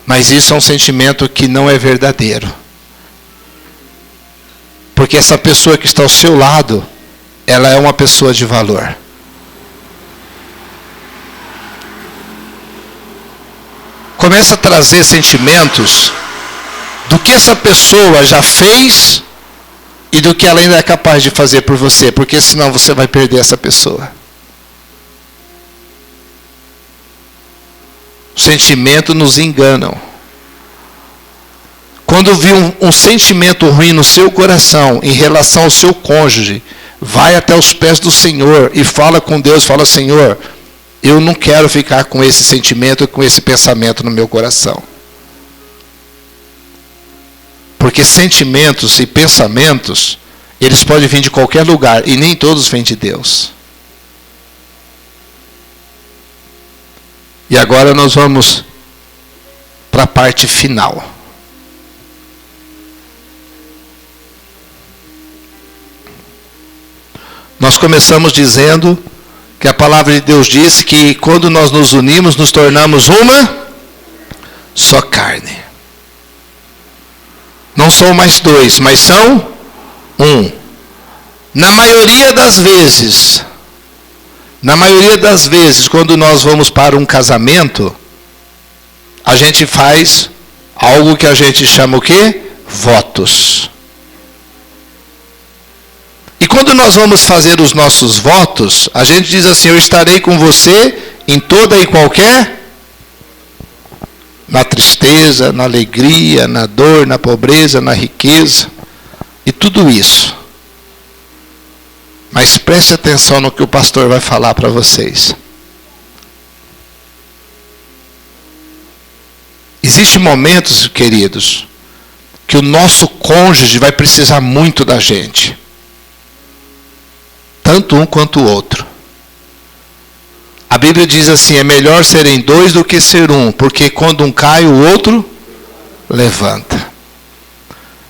mas isso é um sentimento que não é verdadeiro. Porque essa pessoa que está ao seu lado, ela é uma pessoa de valor. Começa a trazer sentimentos do que essa pessoa já fez e do que ela ainda é capaz de fazer por você, porque senão você vai perder essa pessoa. Os sentimentos nos enganam. Quando vir um sentimento ruim no seu coração em relação ao seu cônjuge, vai até os pés do Senhor e fala com Deus, fala, Senhor, eu não quero ficar com esse sentimento, com esse pensamento no meu coração. Porque sentimentos e pensamentos, eles podem vir de qualquer lugar, e nem todos vêm de Deus. E agora nós vamos para a parte final. Nós começamos dizendo que a palavra de Deus diz que quando nós nos unimos, nos tornamos uma só carne. Não são mais dois, mas são um. Na maioria das vezes, quando nós vamos para um casamento, a gente faz algo que a gente chama o quê? Votos. E quando nós vamos fazer os nossos votos, a gente diz assim, eu estarei com você em toda e qualquer, na tristeza, na alegria, na dor, na pobreza, na riqueza, e tudo isso. Mas preste atenção no que o pastor vai falar para vocês. Existem momentos, queridos, que o nosso cônjuge vai precisar muito da gente. Tanto um quanto o outro. A Bíblia diz assim, é melhor serem dois do que ser um, porque quando um cai, o outro levanta.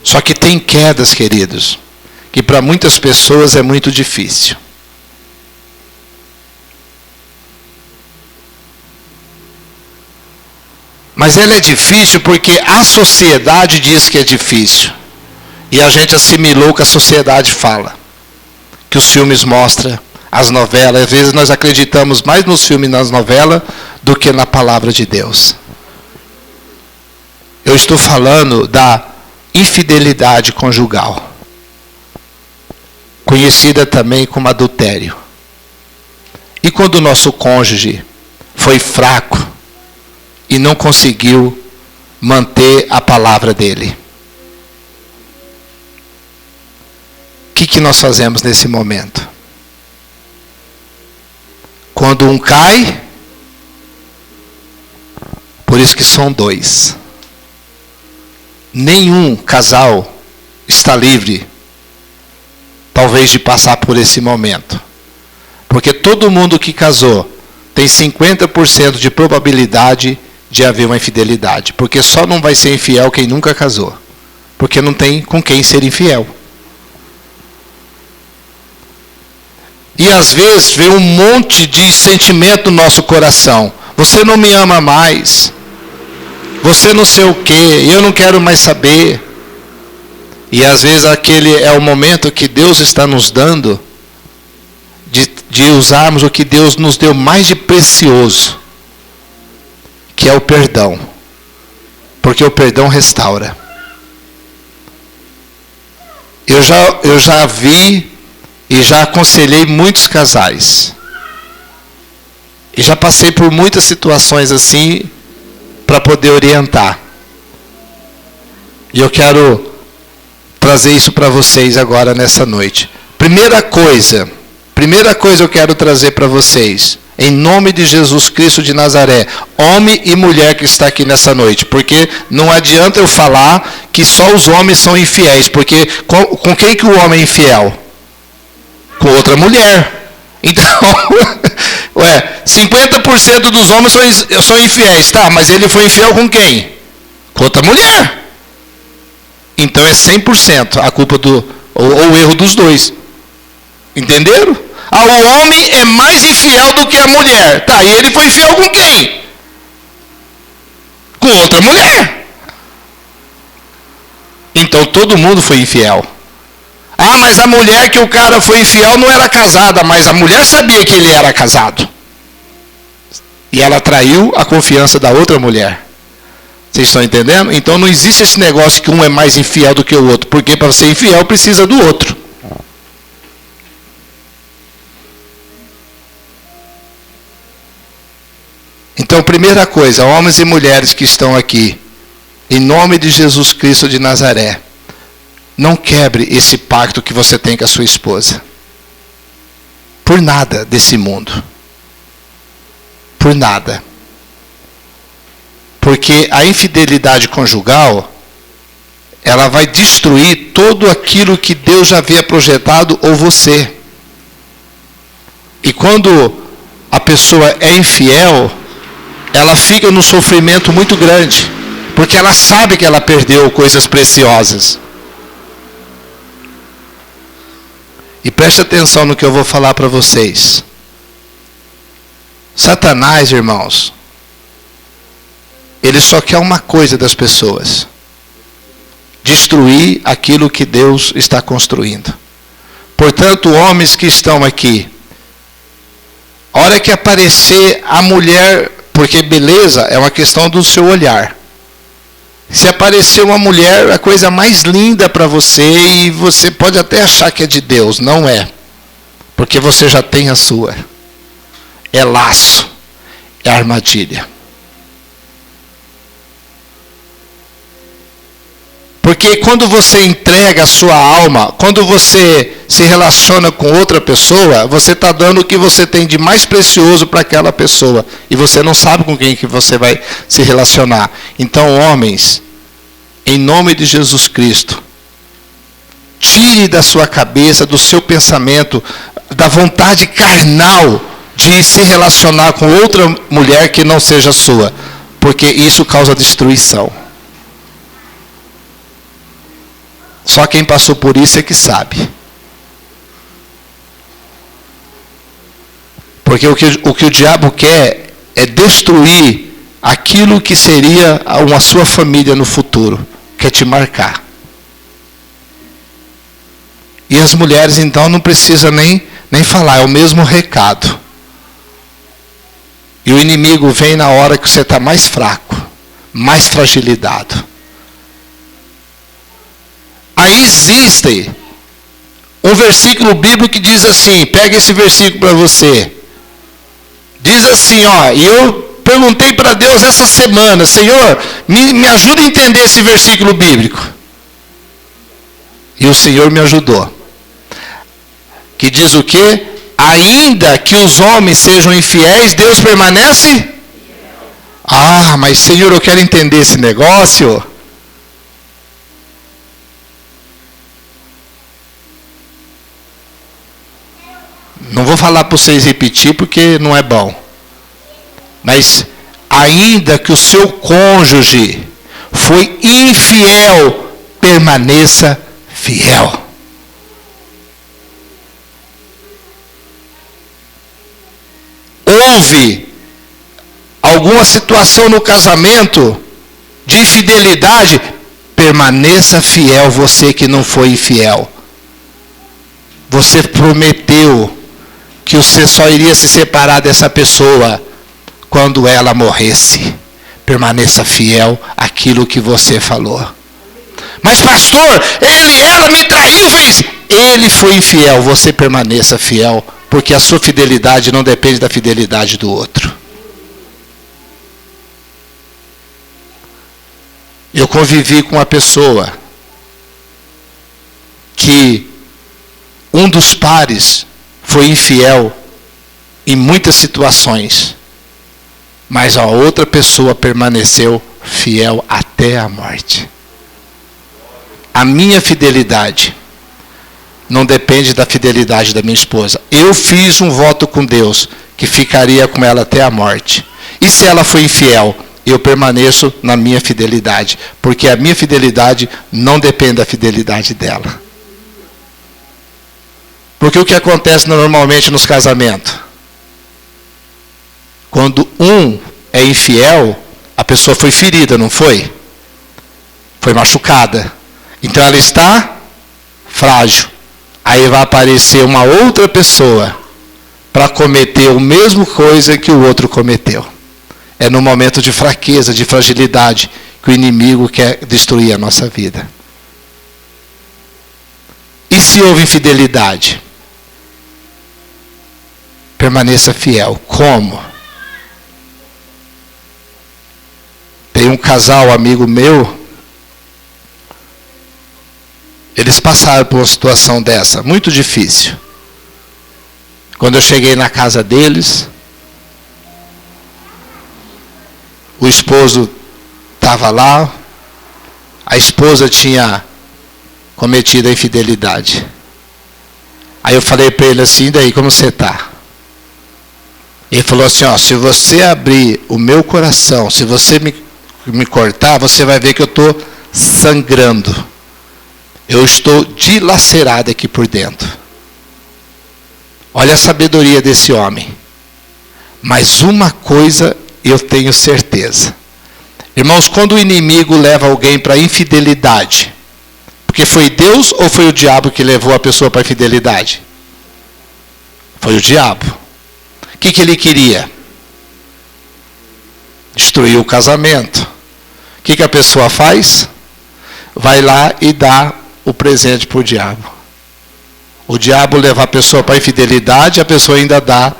Só que tem quedas, queridos, que para muitas pessoas é muito difícil. Mas ela é difícil porque a sociedade diz que é difícil. E a gente assimilou o que a sociedade fala. Que os filmes mostram, as novelas. Às vezes nós acreditamos mais nos filmes e nas novelas do que na palavra de Deus. Eu estou falando da infidelidade conjugal, conhecida também como adultério. E quando o nosso cônjuge foi fraco e não conseguiu manter a palavra dele, o que nós fazemos nesse momento? Quando um cai, por isso que são dois. Nenhum casal está livre, talvez, de passar por esse momento. Porque todo mundo que casou tem 50% de probabilidade de haver uma infidelidade. Porque só não vai ser infiel quem nunca casou. Porque não tem com quem ser infiel. E às vezes vem um monte de sentimento no nosso coração. Você não me ama mais. Você não sei o quê. Eu não quero mais saber. E às vezes aquele é o momento que Deus está nos dando de usarmos o que Deus nos deu mais de precioso, que é o perdão. Porque o perdão restaura. Eu já vi e já aconselhei muitos casais. E já passei por muitas situações assim para poder orientar. E eu quero trazer isso para vocês agora nessa noite. Primeira coisa eu quero trazer para vocês, em nome de Jesus Cristo de Nazaré, homem e mulher que está aqui nessa noite, porque não adianta eu falar que só os homens são infiéis, porque com quem que o homem é infiel? Com outra mulher. Então, 50% dos homens são infiéis, tá? Mas ele foi infiel com quem? Com outra mulher. Então é 100% a culpa ou o erro dos dois. Entenderam? O homem é mais infiel do que a mulher. Tá, e ele foi infiel com quem? Com outra mulher. Então todo mundo foi infiel. Mas a mulher que o cara foi infiel não era casada, mas a mulher sabia que ele era casado. E ela traiu a confiança da outra mulher. Vocês estão entendendo? Então não existe esse negócio que um é mais infiel do que o outro, porque para ser infiel precisa do outro. Então, primeira coisa, homens e mulheres que estão aqui, em nome de Jesus Cristo de Nazaré, não quebre esse pacto que você tem com a sua esposa. Por nada desse mundo. Por nada. Porque a infidelidade conjugal, ela vai destruir tudo aquilo que Deus já havia projetado ou você. E quando a pessoa é infiel, ela fica num sofrimento muito grande, porque ela sabe que ela perdeu coisas preciosas. E preste atenção no que eu vou falar para vocês. Satanás, irmãos, ele só quer uma coisa das pessoas: destruir aquilo que Deus está construindo. Portanto, homens que estão aqui, a hora que aparecer a mulher, porque beleza é uma questão do seu olhar. Se aparecer uma mulher, a coisa mais linda para você, e você pode até achar que é de Deus, não é. Porque você já tem a sua. É laço, é armadilha. Porque quando você entrega a sua alma, quando você se relaciona com outra pessoa, você está dando o que você tem de mais precioso para aquela pessoa. E você não sabe com quem que você vai se relacionar. Então, homens, em nome de Jesus Cristo, tire da sua cabeça, do seu pensamento, da vontade carnal de se relacionar com outra mulher que não seja sua. Porque isso causa destruição. Só quem passou por isso é que sabe. Porque o que o diabo quer é destruir aquilo que seria uma sua família no futuro. Quer te marcar. E as mulheres então não precisam nem nem falar, é o mesmo recado. E o inimigo vem na hora que você está mais fraco, mais fragilizado. Aí existe um versículo bíblico que diz assim, pega esse versículo para você. Diz assim, ó, e eu perguntei para Deus essa semana, Senhor, me ajuda a entender esse versículo bíblico. E o Senhor me ajudou. Que diz o quê? Ainda que os homens sejam infiéis, Deus permanece? Ah, mas Senhor, eu quero entender esse negócio. Não vou falar para vocês repetir porque não é bom. Mas ainda que o seu cônjuge foi infiel, permaneça fiel. Houve alguma situação no casamento de infidelidade, permaneça fiel, você que não foi infiel. Você prometeu que você só iria se separar dessa pessoa quando ela morresse. Permaneça fiel àquilo que você falou. Mas pastor, ela me traiu, fez. Ele foi infiel, você permaneça fiel, porque a sua fidelidade não depende da fidelidade do outro. Eu convivi com uma pessoa que um dos pares foi infiel em muitas situações, mas a outra pessoa permaneceu fiel até a morte. A minha fidelidade não depende da fidelidade da minha esposa. Eu fiz um voto com Deus que ficaria com ela até a morte. E se ela foi infiel, eu permaneço na minha fidelidade, porque a minha fidelidade não depende da fidelidade dela. Porque o que acontece normalmente nos casamentos? Quando um é infiel, a pessoa foi ferida, não foi? Foi machucada. Então ela está frágil. Aí vai aparecer uma outra pessoa para cometer a mesma coisa que o outro cometeu. É no momento de fraqueza, de fragilidade, que o inimigo quer destruir a nossa vida. E se houve infidelidade? Permaneça fiel. Como? Tem um casal, amigo meu, eles passaram por uma situação dessa, muito difícil. Quando eu cheguei na casa deles, o esposo estava lá, a esposa tinha cometido a infidelidade. Aí eu falei para ele assim, daí, como você está? Ele falou assim, ó, se você abrir o meu coração, se você me cortar, você vai ver que eu estou sangrando. Eu estou dilacerado aqui por dentro. Olha a sabedoria desse homem. Mas uma coisa eu tenho certeza. Irmãos, quando o inimigo leva alguém para a infidelidade, porque foi Deus ou foi o diabo que levou a pessoa para a infidelidade? Foi o diabo. O que ele queria? Destruir o casamento. O que a pessoa faz? Vai lá e dá o presente para o diabo. O diabo leva a pessoa para a infidelidade, a pessoa ainda dá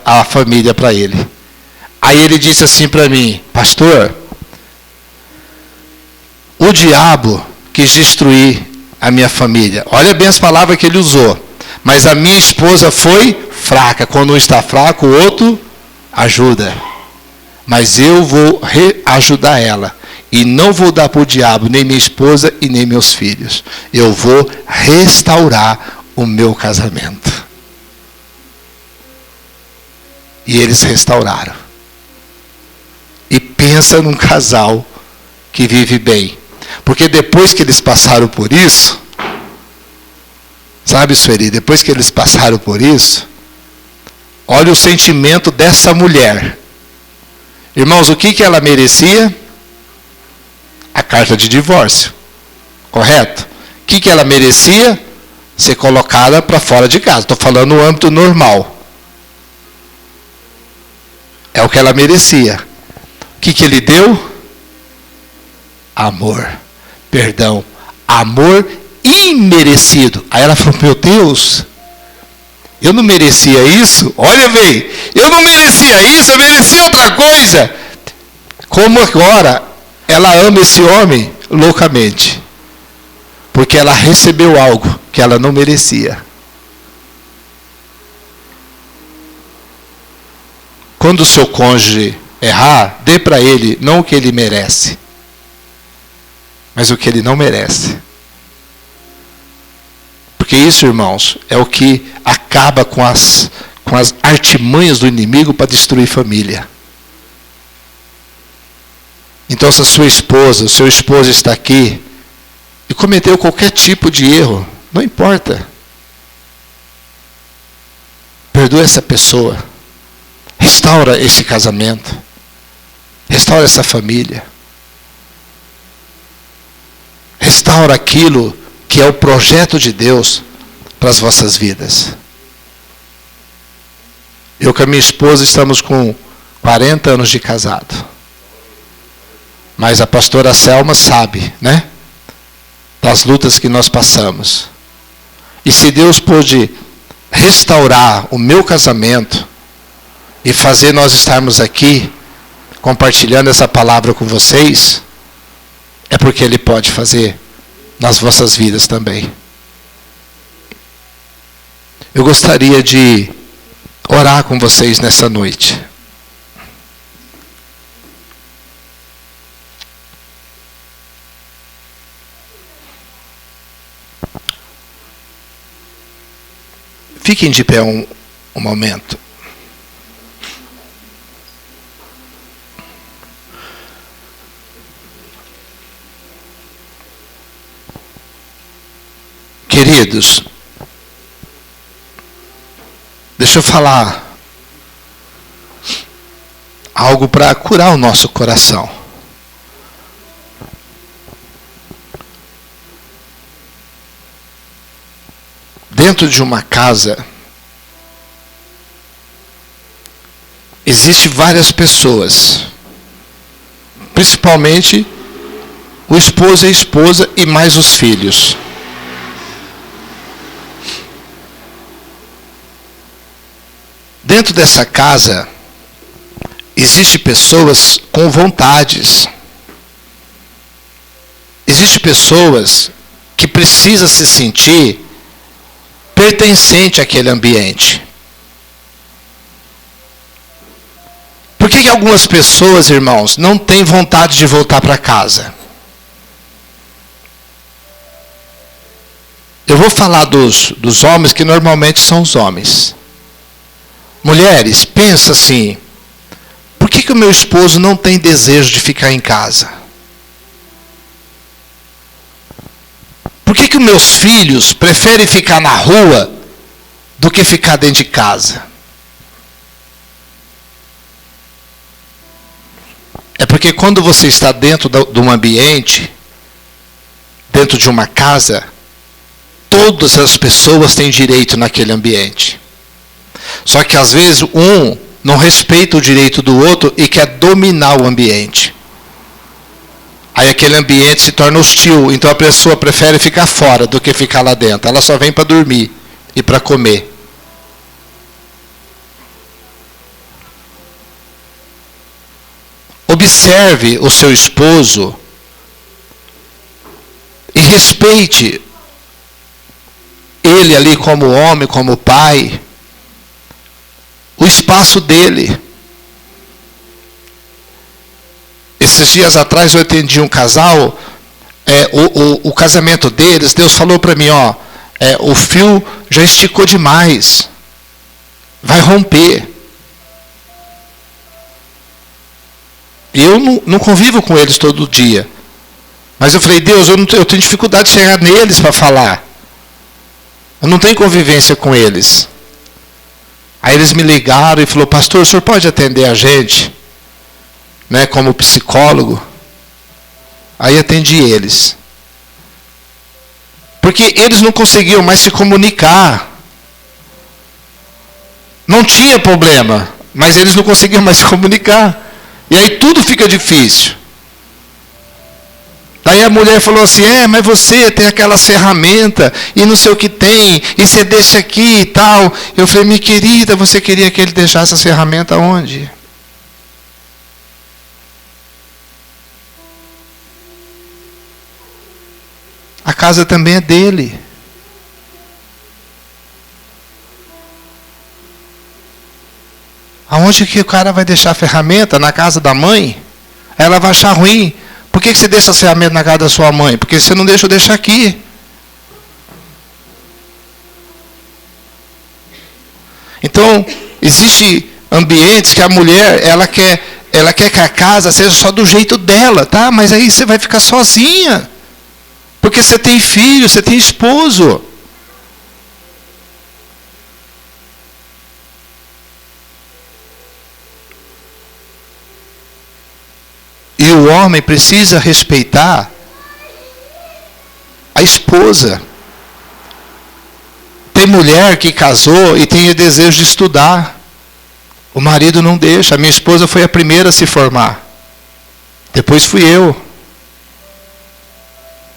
a família para ele. Aí ele disse assim para mim, pastor, o diabo quis destruir a minha família. Olha bem as palavras que ele usou. Mas a minha esposa foi fraca. Quando um está fraco, o outro ajuda. Mas eu vou ajudar ela. E não vou dar para o diabo nem minha esposa e nem meus filhos. Eu vou restaurar o meu casamento. E eles restauraram. E pensa num casal que vive bem. Porque depois que eles passaram por isso, sabe, Sueli, depois que eles passaram por isso, olha o sentimento dessa mulher. Irmãos, o que ela merecia? A carta de divórcio. Correto? O que ela merecia? ser colocada para fora de casa. Estou falando no âmbito normal. É o que ela merecia. O que ele deu? Amor. Perdão. Amor imerecido. Aí ela falou, meu Deus, eu não merecia isso? Olha bem, eu não merecia isso, eu merecia outra coisa. Como agora ela ama esse homem loucamente. Porque ela recebeu algo que ela não merecia. Quando o seu cônjuge errar, dê para ele não o que ele merece, mas o que ele não merece. Porque isso, irmãos, é o que acaba com as artimanhas do inimigo para destruir família. Então, se a sua esposa, o seu esposo está aqui e cometeu qualquer tipo de erro, não importa. Perdoa essa pessoa. Restaura esse casamento. Restaura essa família. Restaura aquilo que é o projeto de Deus para as vossas vidas. Eu com a minha esposa estamos com 40 anos de casado. Mas a pastora Selma sabe, né? Das lutas que nós passamos. E se Deus pôde restaurar o meu casamento e fazer nós estarmos aqui compartilhando essa palavra com vocês, é porque Ele pode fazer nas vossas vidas também. Eu gostaria de orar com vocês nessa noite. Fiquem de pé um momento. Queridos, deixa eu falar algo para curar o nosso coração. Dentro de uma casa, existem várias pessoas, principalmente o esposo e a esposa e mais os filhos. Dentro dessa casa, existem pessoas com vontades. Existem pessoas que precisam se sentir pertencente àquele ambiente. Por que algumas pessoas, irmãos, não têm vontade de voltar para casa? Eu vou falar dos homens, que normalmente são os homens. Mulheres, pensa assim, por que o meu esposo não tem desejo de ficar em casa? Por que os meus filhos preferem ficar na rua do que ficar dentro de casa? É porque quando você está dentro de um ambiente, dentro de uma casa, todas as pessoas têm direito naquele ambiente. Só que às vezes um não respeita o direito do outro e quer dominar o ambiente. Aí aquele ambiente se torna hostil, então a pessoa prefere ficar fora do que ficar lá dentro. Ela só vem para dormir e para comer. Observe o seu esposo e respeite ele ali como homem, como pai, o espaço dele. Esses dias atrás eu atendi um casal, o casamento deles, Deus falou para mim, o fio já esticou demais, vai romper. E eu não convivo com eles todo dia. Mas eu falei, Deus, eu tenho dificuldade de chegar neles para falar. Eu não tenho convivência com eles. Aí eles me ligaram e falaram, pastor, o senhor pode atender a gente? Né, como psicólogo? Aí atendi eles. Porque eles não conseguiam mais se comunicar. Não tinha problema, mas eles não conseguiam mais se comunicar. E aí tudo fica difícil. Daí a mulher falou assim, mas você tem aquela ferramenta, e não sei o que tem, e você deixa aqui e tal. Eu falei, minha querida, você queria que ele deixasse essa ferramenta onde? A casa também é dele. Aonde que o cara vai deixar a ferramenta? Na casa da mãe? Ela vai achar ruim. Por que você deixa as ferramentas na casa da sua mãe? Porque você não deixa eu deixar aqui. Então, existe ambientes que a mulher, ela quer que a casa seja só do jeito dela, tá? Mas aí você vai ficar sozinha. Porque você tem filho, você tem esposo. E o homem precisa respeitar a esposa. Tem mulher que casou e tem o desejo de estudar. O marido não deixa. A minha esposa foi a primeira a se formar. Depois fui eu.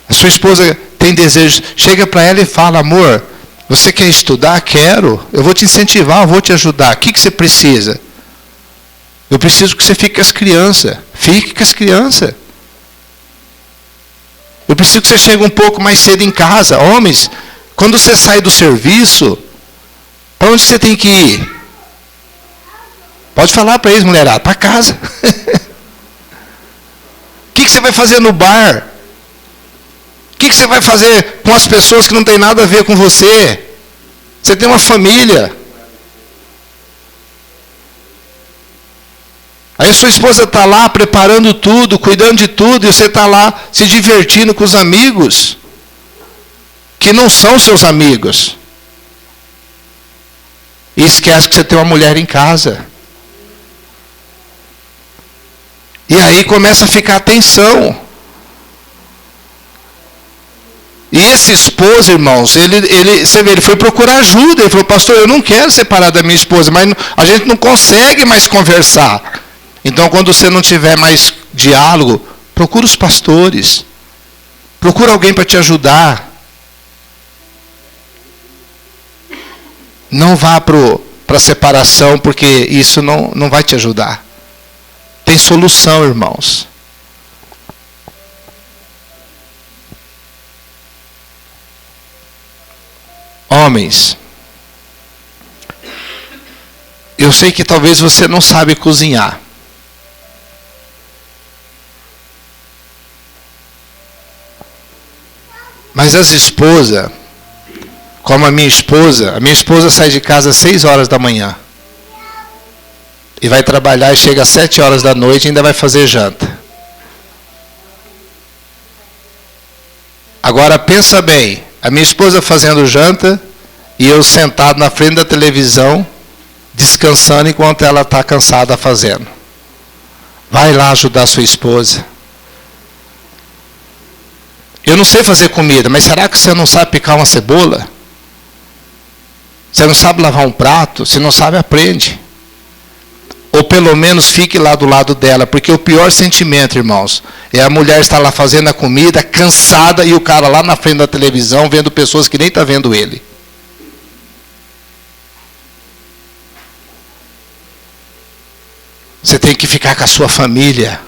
A sua esposa tem desejo. Chega para ela e fala, amor, você quer estudar? Quero. Eu vou te incentivar, eu vou te ajudar. O que você precisa? Eu preciso que você fique com as crianças. Fique com as crianças. Eu preciso que você chegue um pouco mais cedo em casa. Homens, quando você sai do serviço, para onde você tem que ir? Pode falar para eles, mulherada, para casa. O que você vai fazer no bar? O que você vai fazer com as pessoas que não tem nada a ver com você? Você tem uma família. Aí a sua esposa está lá preparando tudo, cuidando de tudo, e você está lá se divertindo com os amigos, que não são seus amigos. E esquece que você tem uma mulher em casa. E aí começa a ficar tensão. E esse esposo, irmãos, você vê, ele foi procurar ajuda. Ele falou, pastor, eu não quero separar da minha esposa, mas a gente não consegue mais conversar. Então, quando você não tiver mais diálogo, procura os pastores. Procura alguém para te ajudar. Não vá para a separação, porque isso não vai te ajudar. Tem solução, irmãos. Homens, eu sei que talvez você não sabe cozinhar. Mas as esposas, como a minha esposa sai de casa às 6 horas da manhã. E vai trabalhar e chega às 7 horas da noite e ainda vai fazer janta. Agora pensa bem, a minha esposa fazendo janta e eu sentado na frente da televisão, descansando enquanto ela está cansada fazendo. Vai lá ajudar a sua esposa. Eu não sei fazer comida, mas será que você não sabe picar uma cebola? Você não sabe lavar um prato? Você não sabe, aprende. Ou pelo menos fique lá do lado dela, porque o pior sentimento, irmãos, é a mulher estar lá fazendo a comida, cansada, e o cara lá na frente da televisão, vendo pessoas que nem estão vendo ele. Você tem que ficar com a sua família.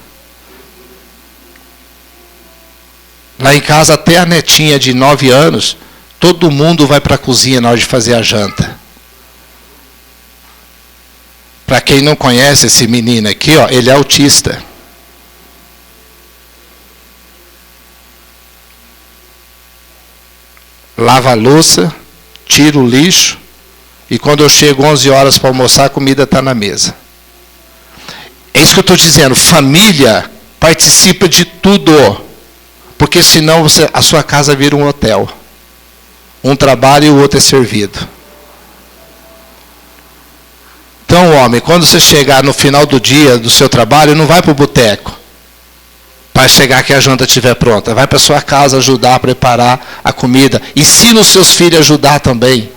Lá em casa, até a netinha de 9 anos, todo mundo vai para a cozinha na hora de fazer a janta. Para quem não conhece esse menino aqui, ó, ele é autista. Lava a louça, tira o lixo, e quando eu chego 11 horas para almoçar, a comida está na mesa. É isso que eu estou dizendo, família participa de tudo. Porque senão a sua casa vira um hotel. Um trabalho e o outro é servido. Então, homem, quando você chegar no final do dia do seu trabalho, não vai para o boteco. para chegar que a janta estiver pronta. Vai para sua casa ajudar a preparar a comida. Ensina os seus filhos a ajudar também.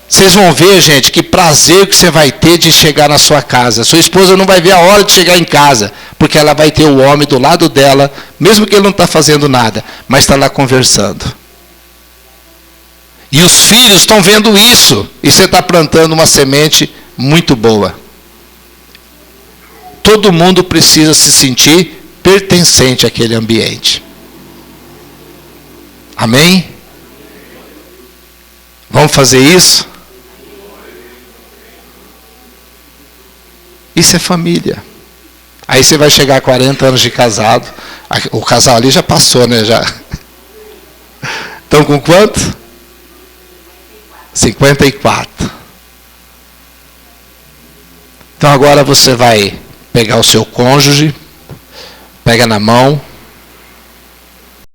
Vocês vão ver, gente, que prazer que você vai ter de chegar na sua casa. Sua esposa não vai ver a hora de chegar em casa, porque ela vai ter o homem do lado dela, mesmo que ele não está fazendo nada, mas está lá conversando. E os filhos estão vendo isso, e você está plantando uma semente muito boa. Todo mundo precisa se sentir pertencente àquele ambiente. Amém? Vamos fazer isso? Isso é família. Aí você vai chegar a 40 anos de casado. O casal ali já passou, né? Já. Estão com quanto? 54. Então agora você vai pegar o seu cônjuge, pega na mão,